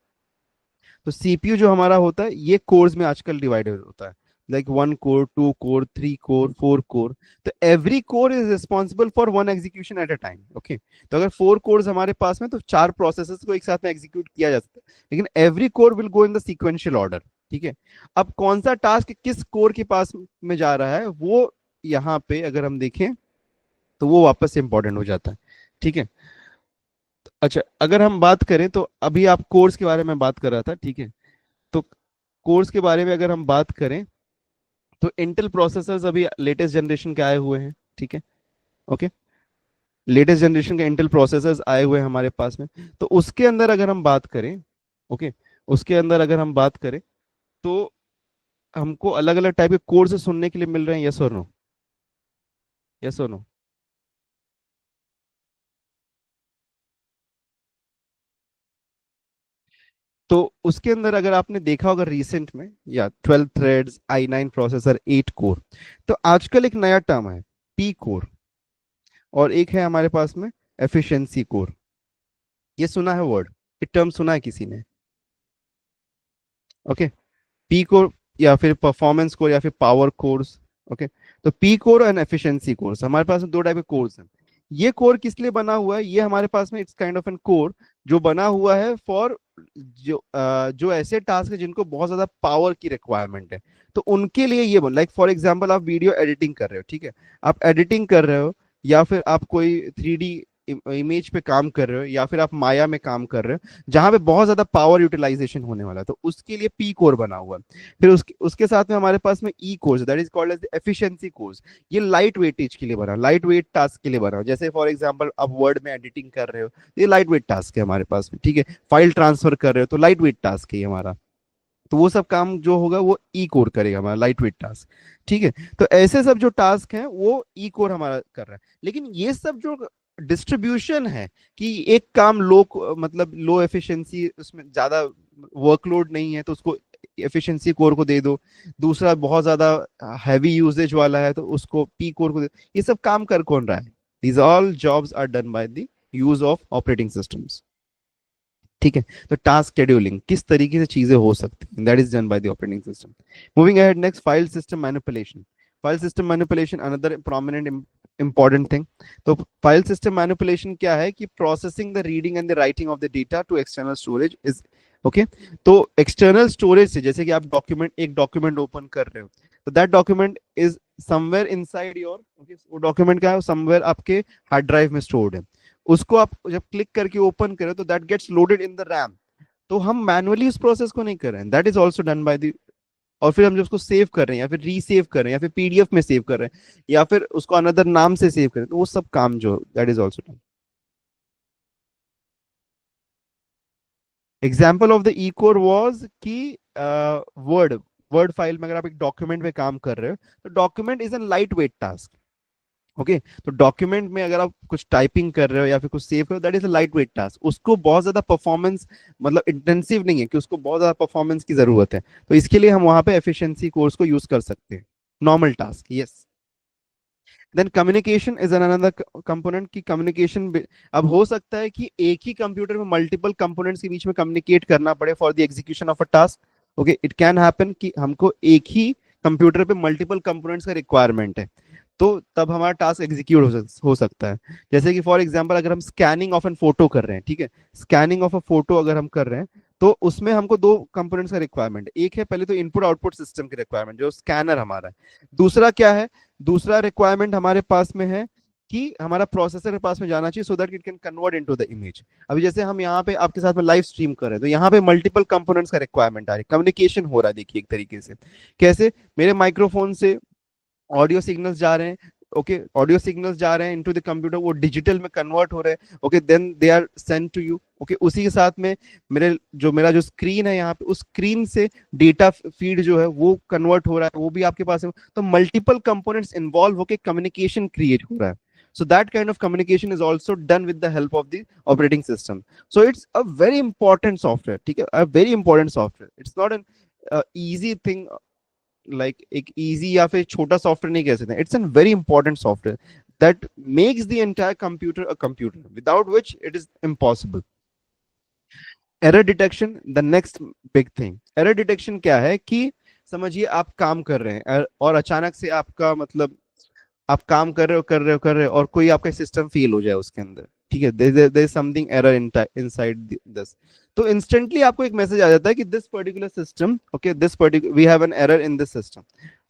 तो सीपीयू जो हमारा होता है ये कोर्स में आजकल डिवाइडेड होता है, like 1 core, 2 core, 3 core, 4 core. तो every core is responsible for one execution at a time, okay. तो अगर 4 कोर्स हमारे पास में तो 4 प्रोसेसेस को एक साथ में एग्जीक्यूट किया जा सकता है, लेकिन every core will go in the sequential order, ठीक है। अब कौन सा टास्क किस कोर के पास में जा रहा है वो यहाँ पे अगर हम देखें तो वो वापस से इंपॉर्टेंट हो जाता है, ठीक है। अच्छा, अगर हम बात करें तो अभी आप कोर्स के बारे में बात कर रहा था, ठीक है। तो कोर्स के बारे में अगर हम बात करें तो इंटेल प्रोसेसर्स अभी लेटेस्ट जनरेशन के आए हुए हैं, ठीक है, ओके। लेटेस्ट जनरेशन के इंटेल प्रोसेसर्स आए हुए हैं हमारे पास में। तो उसके अंदर अगर हम बात करें, ओके, उसके अंदर अगर हम बात करें तो हमको अलग अलग टाइप के कोर्स सुनने के लिए मिल रहे हैं, यस और नो, यस और नो। तो उसके अंदर अगर आपने देखा होगा रिसेंट में, या 12 थ्रेड्स, i9 प्रोसेसर, 8 कोर। तो आजकल एक नया टर्म है, पी कोर, और एक है हमारे पास में एफिशिएंसी कोर। ये सुना है वर्ड, ये टर्म सुना है किसी ने, ओके। पी कोर या फिर परफॉर्मेंस कोर या फिर पावर कोर्स, ओके। तो P core and efficiency course, हमारे पास में दो टाइप के कोर्स हैं। ये कोर किस लिए बना हुआ है, ये हमारे पास में it's kind of an core जो बना हुआ है फॉर जो ऐसे टास्क है जिनको बहुत ज्यादा पावर की रिक्वायरमेंट है, तो उनके लिए ये बन, लाइक फॉर एग्जांपल आप वीडियो एडिटिंग कर रहे हो, ठीक है, आप एडिटिंग कर रहे हो, या फिर आप कोई 3D इमेज पे काम कर रहे हो, या फिर आप माया में काम कर रहे हो जहां पे बहुत ज्यादा पावर यूटिलाइजेशन होने वाला है, तो उसके लिए पी कोर बना हुआ है। फिर उसके साथ में हमारे पास में E cores, that is called as efficiency cores. ये लाइट वेटेज के लिए बना, लाइट वेट टास्क के लिए बना, जैसे फॉर एग्जांपल आप वर्ड में एडिटिंग कर रहे हो, ये लाइट वेट टास्क है हमारे पास में, ठीक है। फाइल ट्रांसफर कर रहे हो तो लाइट वेट टास्क है ये हमारा। तो वो सब काम जो होगा वो ई कोर करेगा, हमारा लाइट वेट टास्क, ठीक है। तो ऐसे सब जो टास्क हैं वो ई कोर हमारा कर रहा है। लेकिन ये सब जो डिस्ट्रीब्यूशन है कि एक काम लो, मतलब लो एफिशिएंसी, उसमें ज्यादा वर्कलोड नहीं है तो उसको एफिशिएंसी कोर को दे दो। दूसरा बहुत ज्यादा हैवी यूजेज वाला है तो उसको पी कोर को दे। ये सब काम कर कौन रहा है? These all jobs are done by the use of operating systems. ठीक है, तो टास्क शेड्यूलिंग किस तरीके से चीजें हो सकती हैं, that is done by the operating system. Moving ahead, next, file system manipulation. File system manipulation another prominent important thing. तो फाइल सिस्टम मैनिपुलेशन क्या है कि processing the reading and the writing of the data to external storage is okay. तो external storage से, जैसे कि आप document, एक डॉक्यूमेंट ओपन कर रहे हो, तो that document is somewhere inside your, okay, वो डॉक्यूमेंट क्या है, समवेयर आपके हार्ड ड्राइव में स्टोर्ड है। उसको आप जब क्लिक करके ओपन करें तो that gets loaded in the RAM. तो हम मैनुअली उस प्रोसेस को नहीं कर रहे हैं, that is also done by the, और फिर हम जो उसको सेव कर रहे हैं या फिर रीसेव कर रहे हैं या फिर पीडीएफ में सेव कर रहे हैं या फिर उसको अनदर नाम से सेव कर रहे हैं, तो वो सब काम जो, that is also done. Example of the E core was कि वर्ड, वर्ड फाइल में अगर आप एक डॉक्यूमेंट में काम कर रहे हो तो document is an light weight task. Okay, तो डॉक्यूमेंट में अगर आप कुछ टाइपिंग कर रहे हो या फिर कुछ सेव कर रहे हो, that is a light weight task. उसको बहुत ज्यादा परफॉर्मेंस, मतलब इंटेंसिव नहीं है कि उसको बहुत ज्यादा परफॉर्मेंस की जरूरत है, तो इसके लिए हम वहां पे एफिशिएंसी कोर्स को यूज कर सकते हैं। Normal task, yes. Then communication is another component की कम्युनिकेशन। अब हो सकता है कि एक ही कंप्यूटर में मल्टीपल कंपोनेंट्स के बीच में कम्युनिकेट करना पड़े for the execution of a task. Okay, it can happen कि हमको एक ही कंप्यूटर पे मल्टीपल कंपोनेंट्स का रिक्वायरमेंट है, तो तब हमारा टास्क एग्जीक्यूट हो सकता है। जैसे कि फॉर एग्जांपल अगर हम स्कैनिंग ऑफ एन फोटो कर रहे हैं, ठीक है, स्कैनिंग ऑफ अ फोटो अगर हम कर रहे हैं, तो उसमें हमको दो कंपोनेंट्स का रिक्वायरमेंट है। एक है पहले तो इनपुट आउटपुट सिस्टम की रिक्वायरमेंट, जो स्कैनर हमारा है। दूसरा क्या है, दूसरा रिक्वायरमेंट हमारे पास में है कि हमारा प्रोसेसर के पास में जाना चाहिए so that it can convert into the image. अभी जैसे हम यहाँ पे आपके साथ में लाइव स्ट्रीम कर रहे हैं, तो यहाँ पे मल्टीपल कंपोनेंट्स का रिक्वायरमेंट आ रही है, कम्युनिकेशन हो रहा है। देखिए एक तरीके से कैसे, मेरे माइक्रोफोन से ऑडियो सिग्नल्स जा रहे हैं, ओके, ऑडियो सिग्नल्स जा रहे हैं इनटू द कंप्यूटर, वो डिजिटल में कन्वर्ट हो रहे हैं, okay, then they are send to you, okay. उसी के साथ में मेरा जो स्क्रीन है यहाँ पे, उस स्क्रीन से डेटा फीड जो है वो कन्वर्ट हो रहा है, वो भी आपके पास है। तो मल्टीपल कंपोनेंट्स इन्वॉल्व होकर कम्युनिकेशन क्रिएट हो रहा है। So that kind of communication is also done with the help of the operating system. So it's a very important software, ठीक है, a very important software. It's not an easy thing, like एक easy या फिर छोटा software नहीं कह सकते, it's an very important software that makes the entire computer a computer, without which it is impossible. Error detection, the next big thing. Error detection क्या है कि समझिए आप काम कर रहे हैं और अचानक से आपका मतलब आप काम कर रहे हो और कोई आपका सिस्टम फेल हो जाए उसके अंदर, ठीक है, there is something error inside this. तो इंस्टेंटली आपको एक मैसेज आ जाता है कि this particular system, okay, this particular we have an error in this system,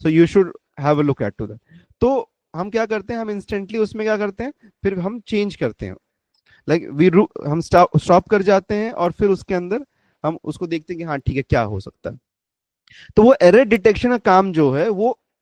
so you should have a look at to that. तो हम क्या करते हैं, हम इंस्टेंटली उसमें क्या करते हैं, फिर हम चेंज करते हैं, लाइक हम स्टॉप कर जाते हैं और फिर उसके अंदर हम उसको देखते हैं कि हाँ ठीक है, क्या हो सकता है। तो वो एरर डिटेक्शन का काम जो है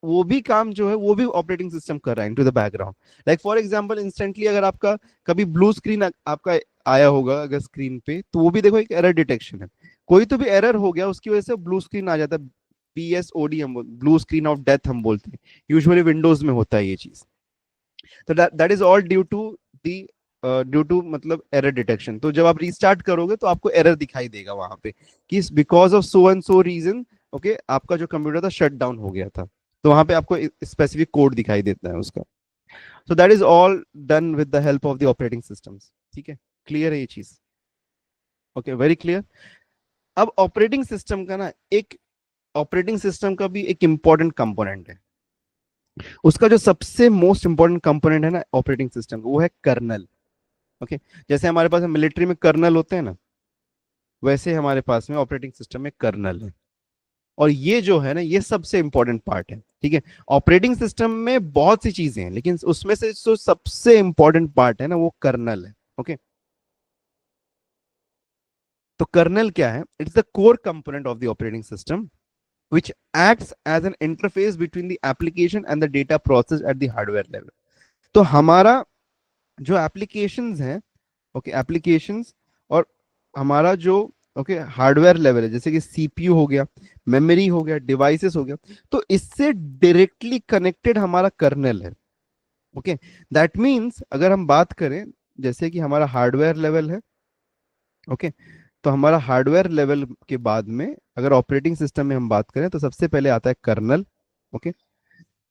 वो भी काम जो है वो भी ऑपरेटिंग सिस्टम कर रहा है into the background. Like for example instantly अगर आपका कभी ब्लू स्क्रीन आपका आया होगा अगर स्क्रीन पे, तो वो भी देखो एक एरर डिटेक्शन है। कोई तो भी एरर हो गया उसकी वजह से ब्लू स्क्रीन आ जाता है, BSOD हम ब्लू स्क्रीन ऑफ डेथ हम बोलते हैं, यूजुअली विंडोज में होता है ये चीज। तो that is all due to the due to मतलब एरर डिटेक्शन। तो जब आप रीस्टार्ट करोगे तो आपको एरर दिखाई देगा वहां पे कि because of so and so reason, okay, आपका जो कंप्यूटर था शट डाउन हो गया था, तो वहां पे आपको स्पेसिफिक कोड दिखाई देता है उसका। सो that is all done with the help of the operating systems. ठीक है, क्लियर है ये चीज? Okay, very clear. अब ऑपरेटिंग सिस्टम का ना एक, ऑपरेटिंग सिस्टम का भी एक इंपॉर्टेंट कंपोनेंट है, उसका जो सबसे मोस्ट इंपॉर्टेंट कंपोनेंट है ना ऑपरेटिंग सिस्टम, वो है कर्नल। ओके, जैसे हमारे पास मिलिट्री में कर्नल होते हैं ना, वैसे हमारे पास में ऑपरेटिंग सिस्टम में कर्नल है। और ये जो है ना, ये सबसे इंपॉर्टेंट पार्ट है। ठीक है, ऑपरेटिंग सिस्टम में बहुत सी चीजें हैं लेकिन उसमें से जो सबसे इंपॉर्टेंट पार्ट है ना वो कर्नल है। ओके, तो कर्नल क्या है? It's the core component of the operating system which acts as an interface between the application and the data processed at the hardware level. तो हमारा जो एप्लीकेशंस हैं, ओके, एप्लीकेशंस और हमारा जो ओके हार्डवेयर लेवल है, जैसे कि सीपीयू हो गया, मेमोरी हो गया, डिवाइसेस हो गया, तो इससे डायरेक्टली कनेक्टेड हमारा कर्नल है। ओके, दैट मीन्स अगर हम बात करें जैसे कि हमारा हार्डवेयर लेवल है, ओके, तो हमारा हार्डवेयर लेवल के बाद में अगर ऑपरेटिंग सिस्टम में हम बात करें तो सबसे पहले आता है कर्नल, ओके,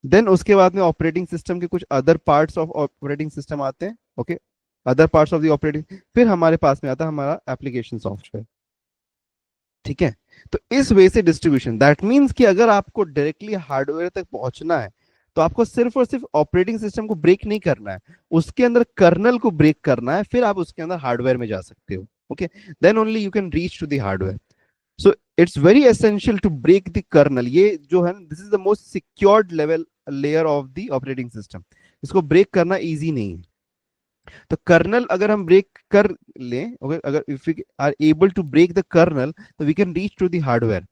देन उसके बाद में ऑपरेटिंग सिस्टम के कुछ other parts of operating system आते हैं, okay, other parts of the operating, फिर हमारे पास में आता है हमारा एप्लीकेशन सॉफ्टवेयर, ठीक है। तो इस वे से डिस्ट्रीब्यूशन, दैट मीन्स कि अगर आपको डायरेक्टली हार्डवेयर तक पहुंचना है तो आपको सिर्फ और सिर्फ ऑपरेटिंग सिस्टम को ब्रेक नहीं करना है, उसके अंदर कर्नल को ब्रेक करना है, फिर आप उसके अंदर हार्डवेयर में जा सकते हो, okay, then only you can reach to the hardware. So it's very essential to break the kernel, ये जो है this is the most secured level layer of the operating system, इसको ब्रेक करना इजी नहीं है। तो कर्नल अगर हम ब्रेक कर लें, ओके, अगर if we are able to break the kernel तो we can reach to the hardware,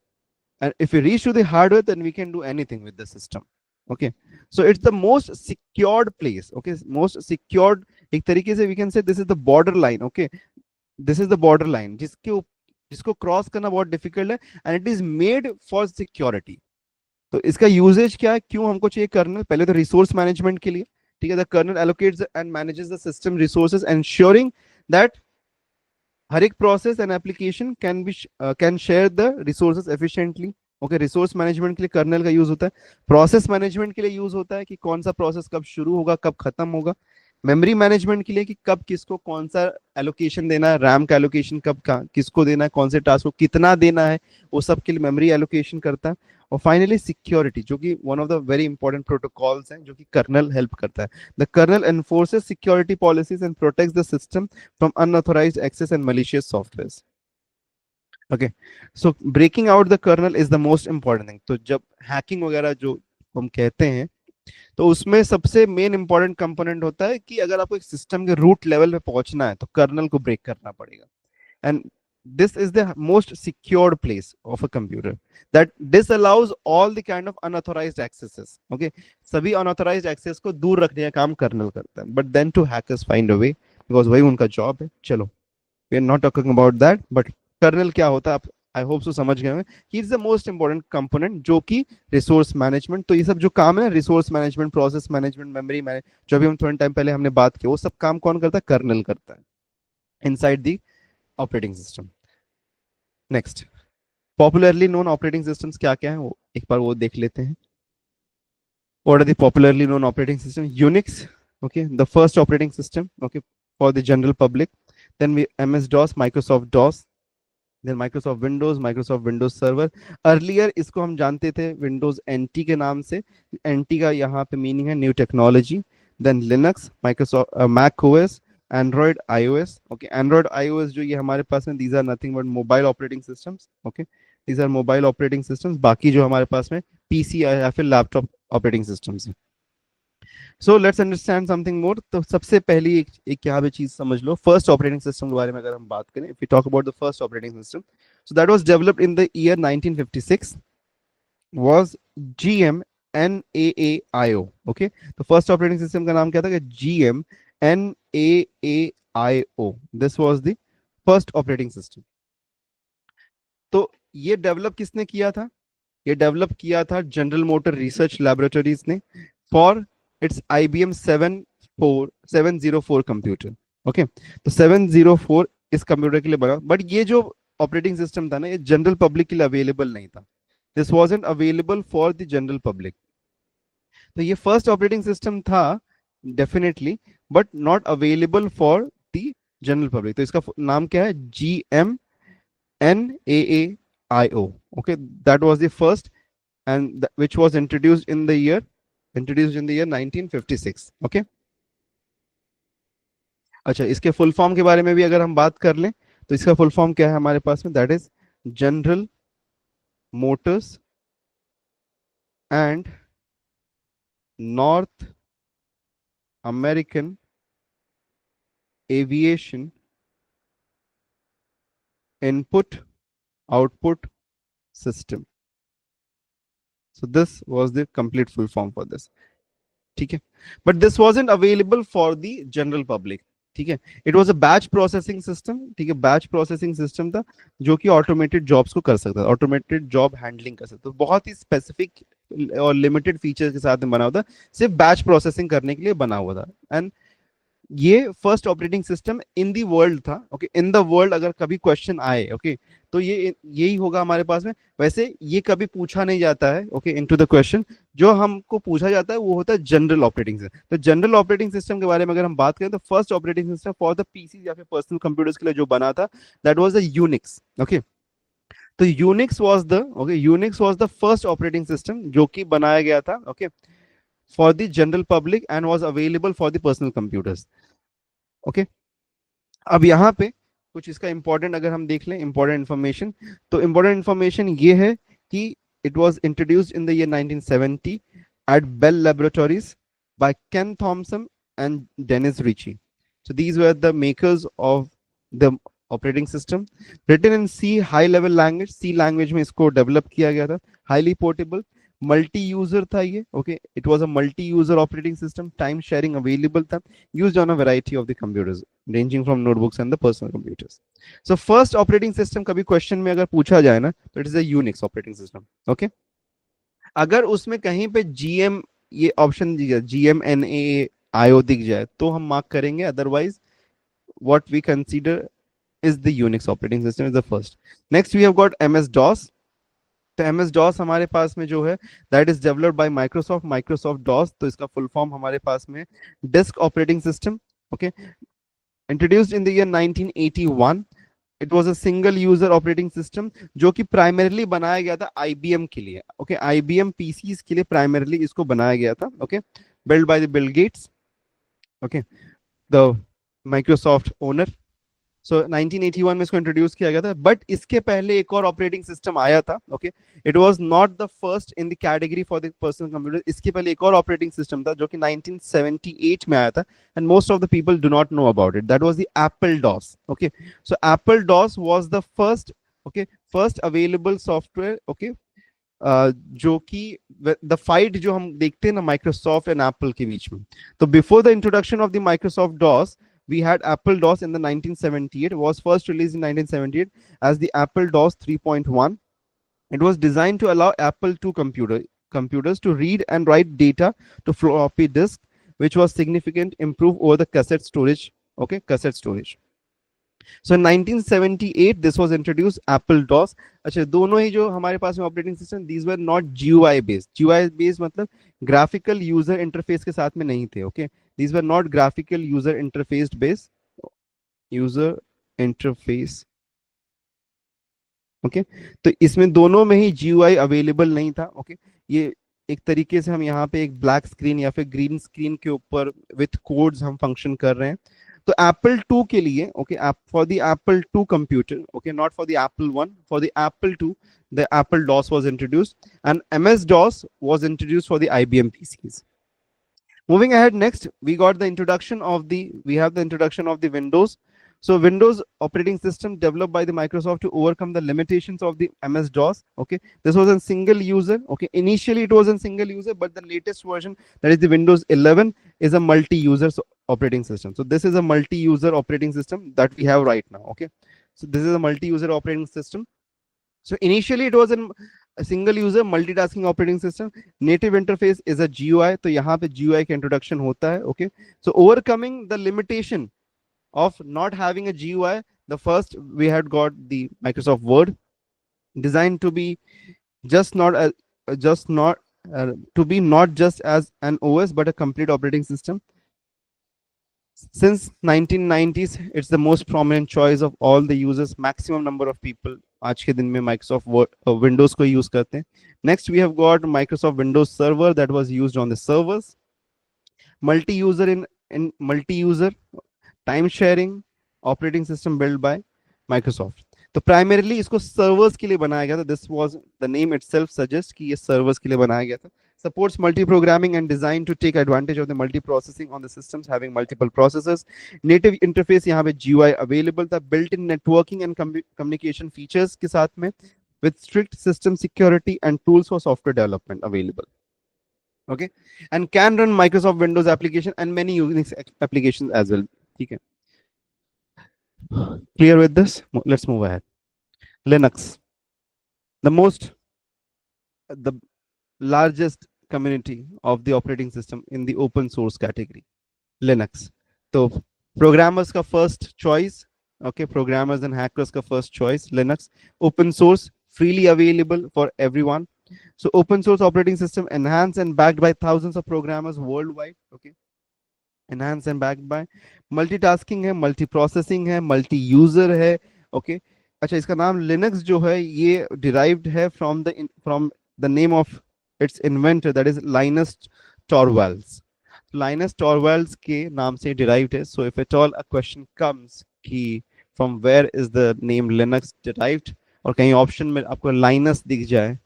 and if we reach to the hardware then we can do anything with the system, okay, so it's the most secured place, okay, most secured, एक तरीके से we can say this is the border line, okay, this is the border line जिसको cross करना बहुत difficult है, and it is made for security. तो इसका usage क्या है, क्यों हमको चाहिए कर्नल, पहले तो रिसोर्स मैनेजमेंट के लिए, ठीक है, the kernel allocates and manages the system resources ensuring that हर एक process and application can share the resources efficiently, okay, resource management के लिए कर्नल का यूज होता है, प्रोसेस मैनेजमेंट के लिए यूज होता है कि कौन सा प्रोसेस कब शुरू होगा कब खत्म होगा, मेमोरी मैनेजमेंट के लिए कि कब किसको कौन सा एलोकेशन देना है, रैम का एलोकेशन कब किसको देना है, कौन से टास्क को कितना देना है, वो सब के लिए मेमोरी एलोकेशन करता है, और फाइनली सिक्योरिटी जो कि one of the very important protocols हैं जो कि कर्नल हेल्प करता है। The kernel enforces security policies and protects the system from unauthorized access and malicious software, okay, so breaking out the kernel is the most important thing. तो जब hacking वगैरह जो हम कहते हैं तो उसमें सबसे मेन इंपॉर्टेंट कंपोनेंट होता है कि अगर आपको एक सिस्टम के रूट लेवल पे पहुंचना है तो कर्नल को ब्रेक करना पड़ेगा, and this is the most secured place of a computer that disallows all the kind of unauthorized accesses, okay, सभी unauthorized access को दूर रखने का काम कर्नल करता है, but then to hackers find a way because वही उनका जॉब है। चलो, we are not talking about that, but kernel क्या होता है आप आई होप सो समझ गए हैं, he is the most important component जो कि रिसोर्स मैनेजमेंट, तो ये सब जो काम है resource management, process management, memory manage, जो अभी हम थोड़े टाइम पहले हमने बात की, वो सब काम कौन करता है, कर्नल करता है inside the operating system. Next, popularly known operating systems क्या क्या है वो एक बार वो देख लेते हैं। What are the popularly known operating system? Unix, okay, the first operating system, okay, for the general public. Then we MS-DOS, Microsoft DOS, then Microsoft Windows, Microsoft Windows Server. Earlier इसको हम जानते थे Windows NT के नाम से, NT का यहाँ पे मीनिंग है new technology. Then Linux, Microsoft Mac OS, Android iOS, okay, Android iOS जो ये हमारे पास में, these are nothing but mobile operating systems, okay, these are mobile operating systems। बाकी जो हमारे पास में PC या फिर लैपटॉप ऑपरेटिंग सिस्टम्स है। So let's understand something more. तो सबसे पहली एक यहाँ पे चीज समझ लो, फर्स्ट ऑपरेटिंग सिस्टम के बारे में अगर हम बात करें, if we talk about the first operating system, so that was developed in the year 1956, was GMNAAIO, okay. तो फर्स्ट ऑपरेटिंग सिस्टम का नाम क्या था, GMNAAIO, this was the first operating system. तो ये डेवलप किसने किया था, ये डेवलप किया था जनरल मोटर रिसर्च लैबोरेटरीज ने for its IBM 704 computer, okay. तो 704 इस कंप्यूटर के लिए बना, बट ये जो ऑपरेटिंग सिस्टम था ना, ये जनरल पब्लिक के लिए अवेलेबल नहीं था, this wasn't available for the general public. तो ये फर्स्ट ऑपरेटिंग सिस्टम था definitely, but not available for the general public. तो इसका नाम क्या है, GMNAAIO, okay, that was the first, and which was introduced in the year 1956, okay। अच्छा, इसके फुल फॉर्म के बारे में भी अगर हम बात कर लें तो इसका फुल फॉर्म क्या है हमारे पास में, that is general Motors and north American aviation input output system. So this was the complete full form for this, ठीक है, but this wasn't available for the general public, ठीक है। It was a batch processing system, ठीक है, batch processing system था जो कि automated jobs को कर सकता था, ऑटोमेटेड जॉब हैंडलिंग कर सकता था, बहुत ही स्पेसिफिक और लिमिटेड फीचर्स के साथ में बना हुआ था, सिर्फ बैच प्रोसेसिंग करने के लिए बना हुआ था। एंड ये first operating system in the world था। ओके, इन द वर्ल्ड अगर कभी क्वेश्चन आए, ओके, तो ये यही होगा हमारे पास में। वैसे ये कभी पूछा नहीं जाता है, ओके, इनटू द क्वेश्चन। जो हमको पूछा जाता है वो होता है जनरल ऑपरेटिंग सिस्टम। तो जनरल ऑपरेटिंग सिस्टम के बारे में अगर हम बात करें तो first operating system for the PC या फिर पर्सनल कंप्यूटर्स के लिए जो बना था, that was the Unix. Okay, तो Unix was the, okay, Unix was the first operating system जो कि बनाया गया था, okay, for the general public and was available for the personal computers. Okay, अब यहाँ पे कुछ इसका इंपॉर्टेंट अगर हम देख लें इंपॉर्टेंट इन्फॉर्मेशन, तो इंपॉर्टेंट इन्फॉर्मेशन ये है कि it was introduced in the year 1970 at Bell Laboratories by Ken Thompson and Dennis Ritchie. So these were the makers of the operating system, written in C high level language। C language में इसको develop किया गया था। highly portable, multi user था ये। Okay, it was a multi user operating system, time sharing available था, used on a variety of the computers ranging from notebooks and the personal computers. So first operating system कभी question में अगर पूछा जाए ना, तो it is a Unix operating system. Okay, अगर उसमें कहीं पे जीएम ये ऑप्शन दिख जाए, GMNAIO दिख जाए, तो हम मार्क करेंगे, otherwise what we consider is the Unix operating system is the first. Next we have got MS-DOS। तो एम एस डॉस हमारे पास में जो है, that is developed by Microsoft, Microsoft DOS. तो इसका फुल फॉर्म हमारे पास में disk operating system. Okay, introduced in the year 1981। It was a single user operating system जो कि प्राइमरीली बनाया गया था आईबीएम के लिए। ओके, आईबीएम पीसीस के लिए प्राइमरीली इसको बनाया गया था। Okay, build by the Bill Gates. Okay, the Microsoft owner. So 1981 में इसको इंट्रोड्यूस किया गया था, बट इसके पहले एक और ऑपरेटिंग सिस्टम आया था। Okay, it was not the first in the category for the personal computer. इसके पहले एक और ऑपरेटिंग सिस्टम था जो कि 1978 में आया था, and most of the people do not know about it. That was the Apple DOS. Okay, so Apple DOS was the first, okay, first available software. Okay, जो कि द फाइट जो हम देखते हैं ना माइक्रोसॉफ्ट एंड एप्पल के बीच में, तो before the introduction of the Microsoft DOS we had Apple DOS in the 1978, was first released in 1978 as the Apple DOS 3.1. It was designed to allow Apple II computers to read and write data to floppy disk, which was significant improve over the cassette storage। Okay, cassette storage। So in 1978 this was introduced, Apple DOS। अच्छा, दोनों ही जो हमारे पास में operating system, these were not GUI based। GUI based मतलब graphical user interface के साथ में नहीं थे। Okay, these were not graphical user interface based, user interface. Okay, तो इसमें दोनों में ही GUI अवेलेबल नहीं था। ओके, ये एक तरीके से हम यहाँ पे एक ब्लैक स्क्रीन या फिर ग्रीन स्क्रीन के ऊपर विथ कोड्स हम फंक्शन कर रहे हैं। तो एप्पल टू के लिए, okay, for the Apple two computer, okay, not for the Apple one, for the Apple two, the Apple DOS was introduced, and MS-DOS was introduced for the IBM PCs। Moving ahead, next we got the introduction of the, we have the introduction of the Windows। So Windows operating system developed by the Microsoft to overcome the limitations of the MS-DOS। Okay, this was a single user। Okay, initially it was a single user, but the latest version, that is the Windows 11, is a multi-user operating system। So this is a multi-user operating system that we have right now। Okay, so this is a multi-user operating system। So initially it was a single user multitasking operating system। Native interface is a GUI। तो यहाँ पे GUI का introduction होता है। Okay, so overcoming the limitation of not having a GUI, the first we had got the Microsoft Word, designed to be just not a, just not to be not just as an OS but a complete operating system। Since 1990s, it's the most prominent choice of all the users। Maximum number of people आज के दिन में Microsoft Windows को use करते हैं। Next we have got Microsoft Windows Server that was used on the servers। Multi-user in multi-user time sharing operating system build by Microsoft. तो primarily इसको servers के लिए बनाया गया था। This was the name itself suggest कि ये servers के लिए बनाया गया था। Supports multi programming and design to take advantage of the multi processing on the systems having multiple processors. Native interface यहाँ पे GUI अवेलेबल था, built in networking and communication features के साथ में, with strict system security and tools for software development available। Okay, and can run Microsoft Windows application and many Unix applications as well। ठीक है, clear with this? Let's move ahead। Linux, the most, the largest community of the operating system in the open source category, Linux. तो programmers का first choice, okay, programmers and hackers का first choice Linux, open source, freely available for everyone. So open source operating system enhanced and backed by thousands of programmers worldwide, okay, enhanced and backed by, multitasking है, multi processing है, multi user है, okay. अच्छा, इसका नाम Linux जो है ये derived है from the name of its inventor, that is Linus Torvalds. Linus Torvalds के नाम से डिराइव्ड है। So if at all a question comes कि from where is the name Linux derived, और कहीं ऑप्शन में आपको लाइनस दिख जाए,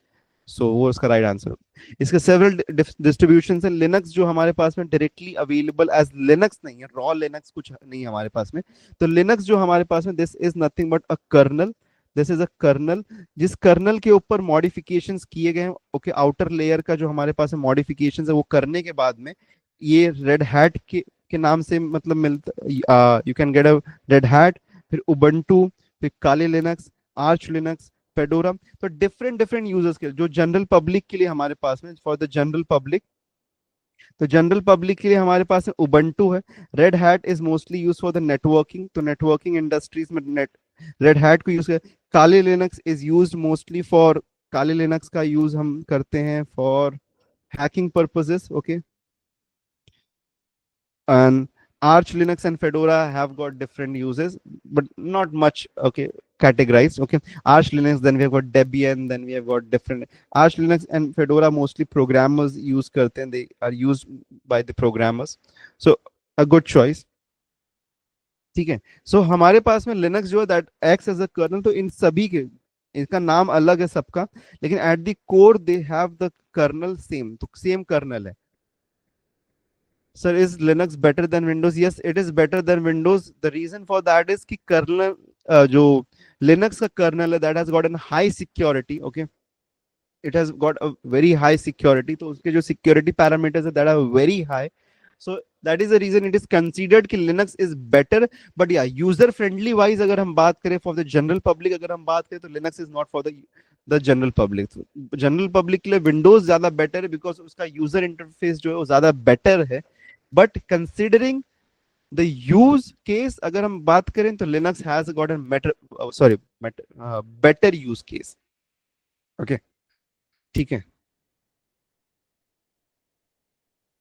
सो वो उसका राइट आंसर। इसके सेवरल डिस्ट्रीब्यूशन है। लिनक्स जो हमारे पास में डायरेक्टली अवेलेबल एज लिनक्स नहीं है, रॉ लिनक्स कुछ नहीं है हमारे पास में। तो लिनक्स जो हमारे पास में, this is nothing but a kernel, this is a kernel, जिस कर्नल के ऊपर मॉडिफिकेशंस किए गए हैं, ओके। आउटर लेयर का जो हमारे पास में मॉडिफिकेशंस है वो करने के बाद में ये रेड हैट के नाम से मतलब मिलता, you can get a Red Hat, फिर उबंटू, फिर Kali Linux, Arch Linux, Fedora. तो डिफरेंट डिफरेंट यूजर्स के, जो जनरल पब्लिक के लिए हमारे पास में, फॉर द जनरल पब्लिक, तो जनरल पब्लिक के लिए हमारे पास में उबंटू है। Red Hat is mostly use for the networking, तो नेटवर्किंग इंडस्ट्रीज में नेट रेड हैट को यूज कर। Kali Linux is use mostly for, Kali Linux का यूज हम करते हैं for hacking purposes, okay. And Arch Linux and Fedora have got different uses, but not much, okay, categorized. Okay, Arch Linux, then we have got Debian, then we have got different Arch Linux and Fedora mostly programmers use karte hain, they are used by the programmers. So a good choice. ठीक है। सो हमारे पास में Linux जो है that acts as a kernel, तो इन सभी के, इसका नाम अलग है सबका, लेकिन at the core they have the kernel same, तो सेम कर्नल है। Sir, is Linux better than Windows? Yes, it is better than Windows. The reason for that is कि kernel, जो Linux का kernel है, that has got a high security. Okay, it has got a very high security. तो उसके जो security parameters है that are very high. So that is the reason it is considered कि Linux is better. But yeah, user friendly wise अगर हम बात करें for the general public, अगर हम बात करें तो Linux is not for the general public. General public के लिए विंडोज ज्यादा बेटर है बिकॉज उसका यूजर इंटरफेस जो है वो ज्यादा बेटर है। But considering the use case अगर हम बात करें तो Linux has got an better use case, okay. ठीक है।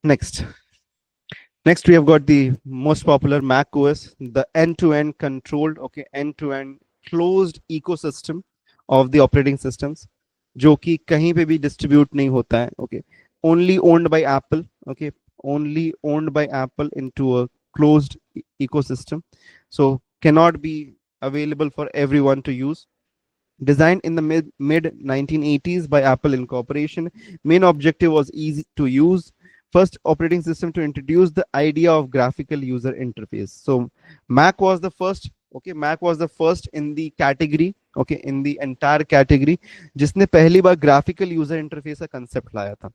Next, next we have got the most popular Mac OS, the end-to-end controlled, okay, end-to-end closed ecosystem of the operating systems, जो कि कहीं पे भी डिस्ट्रीब्यूट नहीं होता है, okay, only owned by Apple, okay, only owned by Apple into a closed ecosystem, so cannot be available for everyone to use. Designed in the mid 1980s by Apple Incorporation, main objective was easy to use, first operating system to introduce the idea of graphical user interface. So Mac was the first, okay, Mac was the first in the category, okay, in the entire category जिसने पहली बार graphical user interface का concept लाया था।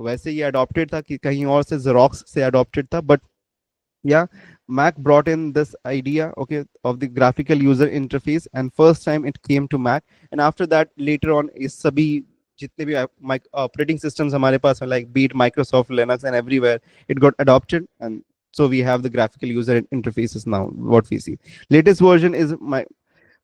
वैसे ये adopted था कि कहीं और से Xerox से adopted था, but yeah, Mac brought in this idea, okay, of the graphical user interface, and first time it came to Mac, and after that later on is सभी जितने भी operating systems हमारे पास हैं, like be it Microsoft, Linux, and everywhere it got adopted, and so we have the graphical user interfaces now. What we see, latest version is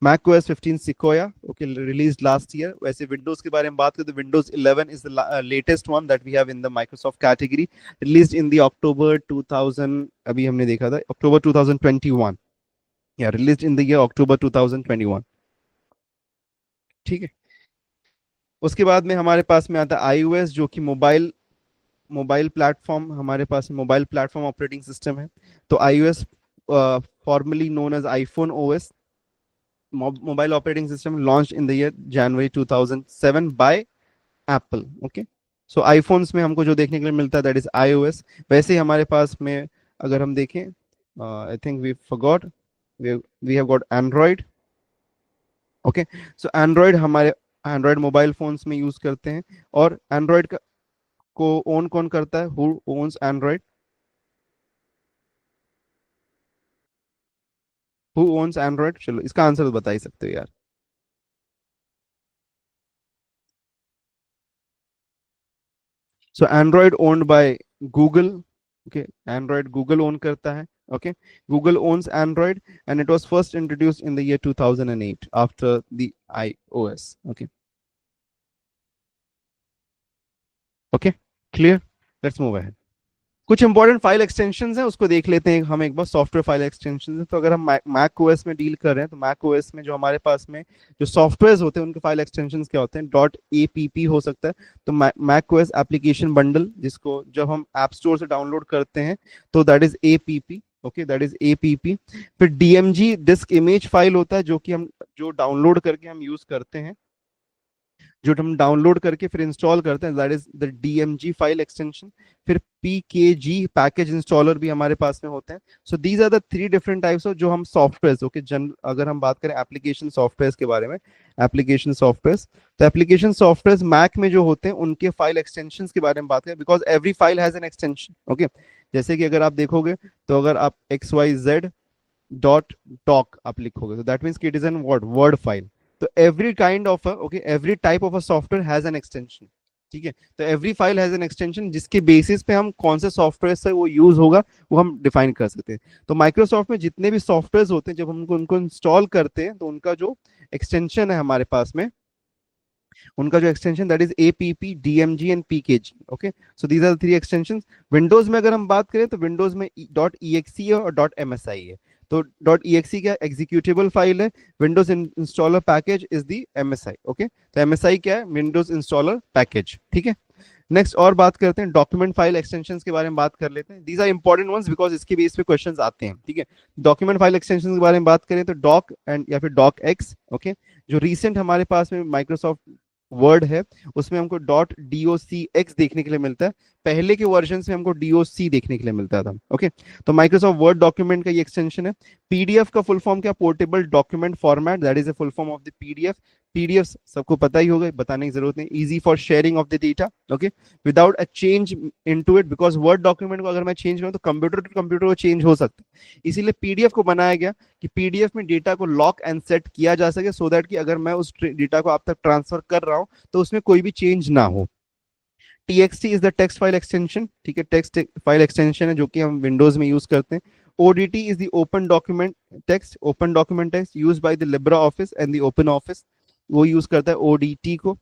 Mac OS 15 Sequoia, okay, released last year. वैसे Windows के बारे में बात करें तो Windows 11 is the latest one that we have in the Microsoft category, released in the October 2000, अभी हमने देखा था October 2021, yeah, released in the year October 2021, ठीक है। उसके बाद में हमारे पास में आता है iOS, जो कि मोबाइल मोबाइल प्लेटफॉर्म, हमारे पास मोबाइल प्लेटफॉर्म ऑपरेटिंग सिस्टम है। तो iOS, formerly known as iPhone OS, mobile operating system launched in the year January 2007 by Apple, okay। So iPhones में हमको जो देखने के लिए मिलता है दैट इज iOS। वैसे ही हमारे पास में अगर हम देखें, I think we forgot, we have got Android, okay. So Android हमारे एंड्रॉइड मोबाइल फोन्स में यूज करते हैं। और एंड्रॉइड का को ओन कौन करता है, who owns Android, who owns Android, चलो इसका आंसर तो बता ही सकते हो यार। So Android owned by Google, okay, Android Google own करता है, okay, Google owns Android and it was first introduced in the year 2008 after the iOS, okay, clear, let's move ahead. कुछ इंपॉर्टेंट फाइल एक्सटेंशंस हैं उसको देख लेते हैं हम एक बार। सॉफ्टवेयर फाइल एक्सटेंशन है, तो अगर हम मैक ओएस में डील कर रहे हैं तो मैक ओएस में जो हमारे पास में जो सॉफ्टवेयर होते हैं उनके फाइल एक्सटेंशंस क्या होते हैं, डॉट एपीपी हो सकता है। तो मैक ओएस एप्लीकेशन बंडल, जिसको जब हम ऐप स्टोर से डाउनलोड करते हैं तो that is APP, okay, that is APP. फिर डीएमजी डिस्क इमेज फाइल होता है जो कि हम जो डाउनलोड करके हम यूज करते हैं, जो हम डाउनलोड करके फिर इंस्टॉल करते हैं, that is the DMG file extension. फिर पीकेजी पैकेज इंस्टॉलर भी हमारे पास में होते हैं। So these are the three different types of जो हम सॉफ्टवेयर, ओके, अगर हम बात करें एप्लीकेशन सॉफ्टवेयर के बारे में, एप्लीकेशन सॉफ्टवेयर, तो एप्लीकेशन सॉफ्टवेयर मैक में जो होते हैं उनके फाइल एक्सटेंशन के बारे में बात करें, because every file has an extension, okay. जैसे कि अगर आप देखोगे तो अगर आप XYZ डॉट टॉक आप लिखोगे तो that means it is an Word file. तो every kind of okay, every type of a software has an extension, ठीक है। तो every file has an extension जिसके बेसिस पे हम कौन से सॉफ्टवेयर से वो यूज होगा वो हम डिफाइन कर सकते हैं। तो माइक्रोसॉफ्ट में जितने भी सॉफ्टवेयर होते हैं जब हम उनको इंस्टॉल करते हैं तो उनका जो एक्सटेंशन है हमारे पास में, उनका जो extension that is APP DMG and PKG, okay. So these are three extensions. Windows में अगर हम बात करें तो विंडोज में डॉट ईएक्सी है और डॉट एमएसआई है। तो डॉट ईएक्सी क्या एग्जीक्यूटेबल फाइल है, Windows installer package is the MSI, okay. तो एमएसआई क्या है, विंडोज इंस्टॉलर पैकेज, ठीक है। नेक्स्ट और बात करते हैं डॉक्यूमेंट फाइल एक्सटेंशंस के बारे में बात कर लेते हैं। These are important ones because इसके बेस पे क्वेश्चंस आते हैं, ठीक है। डॉक्यूमेंट फाइल एक्सटेंशन के बारे में बात करें तो डॉक एंड या फिर डॉक एक्स, ओके। जो रिसेंट हमारे पास में माइक्रोसॉफ्ट वर्ड है उसमें हमको डॉट DOCX देखने के लिए मिलता है, पहले के वर्जन में हमको DOC देखने के लिए मिलता था, ओके। तो माइक्रोसॉफ्ट वर्ड डॉक्यूमेंट का ये एक्सटेंशन है। पीडीएफ का फुल फॉर्म क्या, portable document format, that is a full form of the PDF. PDF सबको पता ही होगा, बताने की जरूरत नहीं, easy for sharing of the data, okay, without a change into it, because word document को अगर मैं चेंज करूं तो कंप्यूटर टू कंप्यूटर को चेंज हो सकता है। इसीलिए पीडीएफ को बनाया गया कि पीडीएफ में डेटा को लॉक एंड सेट किया जा सके, सो दैट कि अगर मैं उस डेटा को आप तक ट्रांसफर कर रहा हूं तो उसमें कोई भी चेंज ना हो। TXT is the text file extension, ठीक है, टेक्स्ट फाइल एक्सटेंशन है जो कि हम विंडोज में यूज करते हैं। ODT is the open document text, open document text use by the Libra office and the open office, वो यूज करता है ODT को।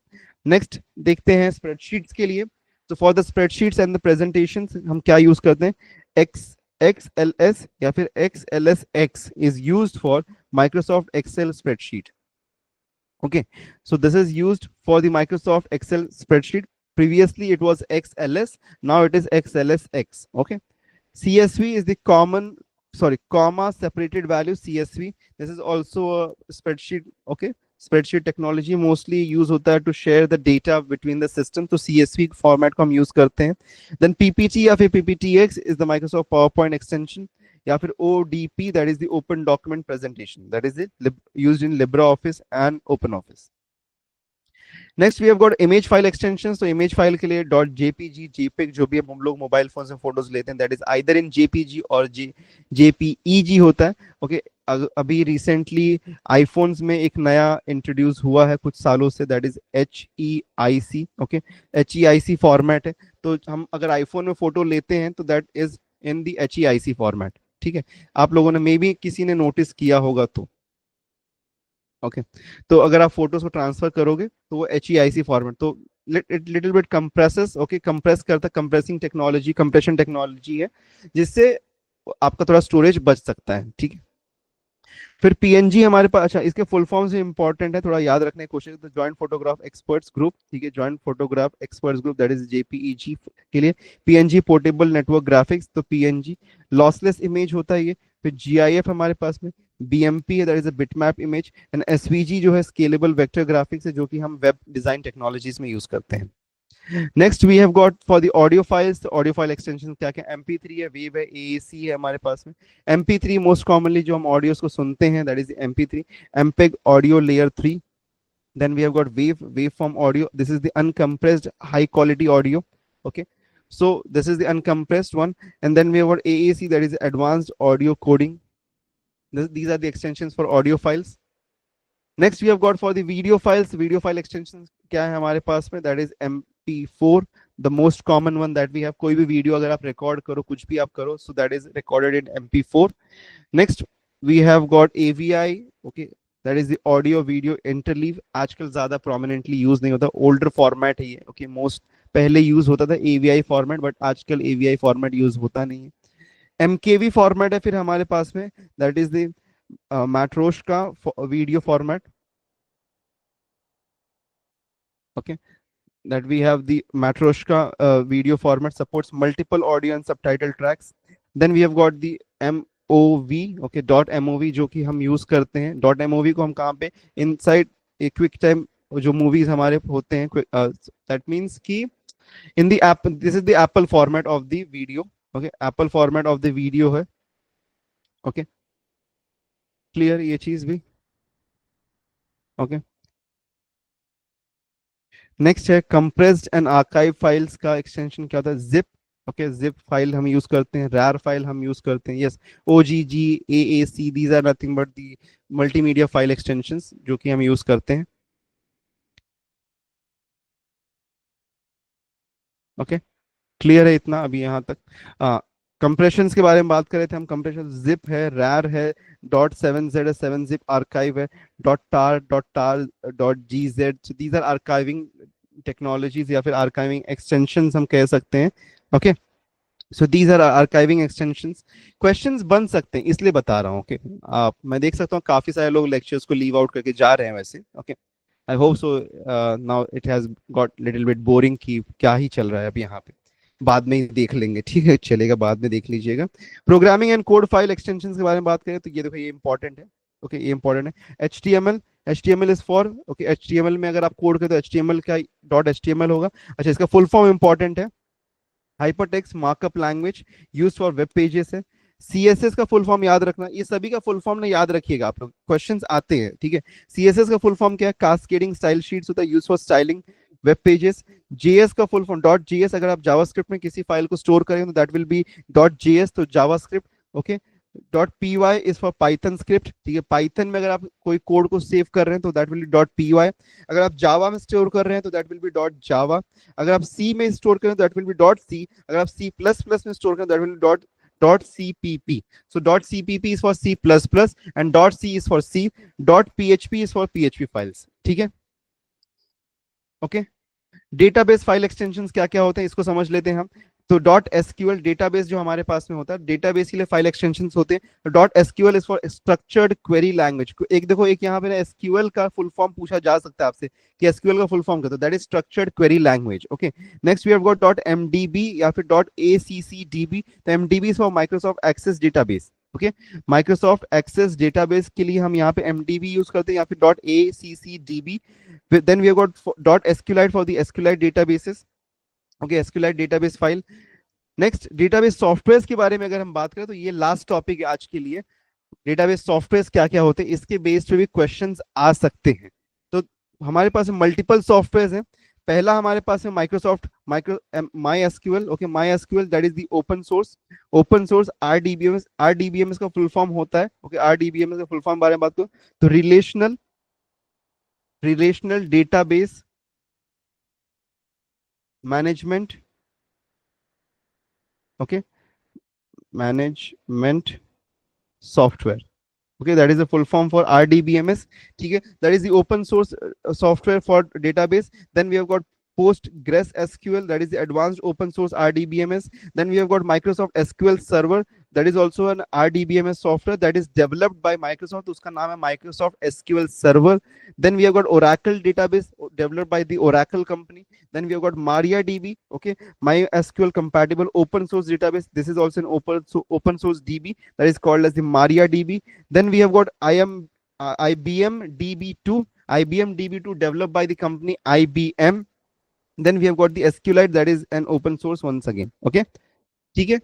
नेक्स्ट देखते हैं स्प्रेडशीट्स के लिए। तो for the spreadsheets and the presentation हम क्या यूज करते हैं, XLS या फिर XLSX is used for Microsoft Excel spreadsheet, okay. So this is used for the Microsoft Excel spreadsheet. Previously it was XLS, now it is XLSX, okay. CSV is the common, sorry, comma separated value CSV. This is also a spreadsheet, okay. Spreadsheet technology mostly use होता है to share the data between the system, तो CSV format को हम use करते हैं। Then PPT या फिर PPTX is the Microsoft PowerPoint extension, या फिर ODP that is the Open Document Presentation, that is it used in LibreOffice and OpenOffice. Next we have got image file extensions. तो image file के लिए dot JPG JPEG जो भी हम लोग mobile phone से फोटोज लेते हैं that is either in JPG और जेपीईजी होता है, ओके। अभी रिसेंटली आईफोन्स में एक नया इंट्रोड्यूस हुआ है कुछ सालों से, that is HEIC, okay. HEIC format है, तो हम अगर आईफोन में फोटो लेते हैं तो that is in the HEIC format, ठीक है। आप लोगों ने मे बी किसी ने नोटिस किया होगा तो, ओके। तो अगर आप फोटोज को ट्रांसफर करोगे तो वो HEIC फॉर्मेट, तो little bit compresses, okay, compress करता, कंप्रेसिंग टेक्नोलॉजी, कंप्रेशन टेक्नोलॉजी है जिससे आपका थोड़ा स्टोरेज बच सकता है, ठीक है। फिर PNG हमारे पास, अच्छा इसके फुल फॉर्म से इंपॉर्टेंट है, थोड़ा याद रखने की कोशिश, तो जॉइंट फोटोग्राफ एक्सपर्ट्स ग्रुप, ठीक है, joint photograph experts group that is JPEG के लिए। PNG पोर्टेबल नेटवर्क ग्राफिक्स, तो PNG लॉसलेस इमेज होता है ये। फिर GIF हमारे पास में, BMP है that is a bitmap image, and SVG जो है स्केलेबल वेक्टर ग्राफिक्स है जो कि हम वेब डिजाइन टेक्नोलॉजीज में यूज करते हैं। Next we have got for the audio files, audio file extension क्या क्या, MP3 है, वेव है, AAC है हमारे पास में। MP3 मोस्ट कॉमनली जो हम ऑडियोस को सुनते हैं that is MP3, MPEG audio layer 3। Then we have got wave form audio, this is the uncompressed high quality audio, okay. so this is the uncompressed one, and then we have got AAC that is advanced audio coding. These are the extensions for audio files. Next we have got for the video files, video file extensions क्या है हमारे पास में, that is MP4, the most common one that we have. कोई भी video अगर आप record करो, कुछ भी आप करो, so that is recorded in MP4. Next we have got AVI, okay, that is the audio video interleave. आजकल ज्यादा prominently use नहीं होता, older format है ये, okay, most पहले यूज होता था AVI फॉर्मेट, बट आजकल AVI फॉर्मेट यूज होता नहीं है. MKV फॉर्मेट है फिर हमारे पास में, that is the Matroska video format. Okay, that we have the Matryoshka video format, supports multiple audio and subtitle tracks. Then we have got the MOV, okay, dot MOV जो कि हम use करते हैं. डॉट MOV को हम कहाँ पे, inside a QuickTime जो मूवीज हमारे होते हैं, दैट मींस कि in the app, this is the Apple format of the video. Okay, Apple format of the video है. ओके, क्लियर ये चीज भी. ओके, नेक्स्ट है कंप्रेस्ड एंड आर्काइव फाइल्स का एक्सटेंशन क्या होता है, जिप. ओके, जिप फाइल हम यूज करते हैं, रैर फाइल हम यूज करते हैं. Yes, OGG, AAC, these are nothing but the multimedia file extensions जो कि हम यूज करते हैं. ओके, क्लियर है इतना अभी यहाँ तक. कंप्रेशंस के बारे में बात कर रहे थे हम. कंप्रेशन जिप है, रैर है, डॉट 7z है, 7zip आर्काइव है, dot dot GZ. These are archiving technologies या फिर आर्काइविंग एक्सटेंशंस हम कह सकते हैं. Okay, so these are archiving extensions. Questions बन सकते हैं इसलिए बता रहा हूँ. ओके, आप, मैं देख सकता हूँ काफी सारे लोग लेक्चर्स को लीव आउट करके जा रहे हैं वैसे. Okay, I hope so. Now it has got little bit boring कि क्या ही चल रहा है अभी यहाँ पे. बाद में ही देख लेंगे, ठीक है, चलेगा, बाद में देख लीजिएगा. Programming and code file extensions के बारे में बात करें तो ये देखो, ये इंपॉर्टेंट है. ओके, ये इंपॉर्टेंट है. HTML is for, okay, HTML में अगर आप कोड करें तो HTML का डॉट HTML होगा. अच्छा, इसका फुल फॉर्म इंपॉर्टेंट है. Hypertext markup language use for web pages है. CSS का फुल फॉर्म याद रखना. ये सभी का फुल फॉर्म ना याद रखिएगा आप लोग, क्वेश्चंस आते हैं, ठीक है. CSS का फुल फॉर्म क्या है, कास्केडिंग स्टाइल शीट्स होता है, use for styling web pages. JS का फुल फॉर्म डॉट JS, अगर आप जावास्क्रिप्ट में किसी फाइल को स्टोर करेंगे तो that will be dot JS, तो JavaScript. Okay, dot PY is for Python script, ठीक है. पाइथन में अगर आप कोई कोड को सेव कर रहे हैं तो that will be dot PY. अगर आप जावा में स्टोर कर रहे हैं तो दैट विल बी डॉट जावा. अगर आप C में स्टोर करें तो that will be dot C. अगर आप C++ में स्टोर करें that will be dot CPP. So dot CPP is for C++ and dot C is for C. Dot PHP is for PHP files. ठीक है. Okay, database file extensions क्या क्या होते हैं इसको समझ लेते हैं हम. तो डॉट SQL डेटाबेस जो हमारे पास में होता है, डेटाबेस के लिए फाइल एक्सटेंशंस होते हैं. Dot SQL is for structured query language. एक देखो, एक यहाँ पे SQL का फुल फॉर्म पूछा जा सकता है आपसे कि SQL का फुल फॉर्म क्या होता है, that is structured query language. Okay, next we have got dot MDB या फिर डॉट ACCDB. तो MDB is for Microsoft Access database. Okay, Microsoft Access database के लिए हम यहाँ पे MDB यूज करते हैं या फिर dot ACCDB. Then we have got dot SQLite for the SQLite databases. Okay, SQLite database file. Next, database software के बारे में अगर हम बात करें तो ये लास्ट टॉपिक है आज के लिए. डेटाबेस सॉफ्टवेयर क्या क्या होते हैं इसके बेस पे भी क्वेश्चंस आ सकते हैं. तो हमारे पास मल्टीपल सॉफ्टवेयर हैं. पहला हमारे पास है Microsoft MySQL. Okay, MySQL that is the open source RDBMS का फुल फॉर्म होता है. ओके, RDBMS का फुल फॉर्म बारे में बात करो तो relational database management. Okay, management software. Okay, that is the full form for RDBMS. ठीक है, that is the open source software for database. Then we have got PostgreSQL, that is the advanced open source RDBMS. Then we have got Microsoft SQL Server, that is also an RDBMS software that is developed by Microsoft. उसका नाम है Microsoft SQL Server. Then we have got Oracle database developed by the Oracle company. Then we have got MariaDB. Okay, MySQL compatible open source database. This is also an open source DB that is called as the MariaDB. Then we have got IBM DB2. IBM DB2 developed by the company IBM. Then we have got the SQLite, that is an open source once again. Okay, ठीक है.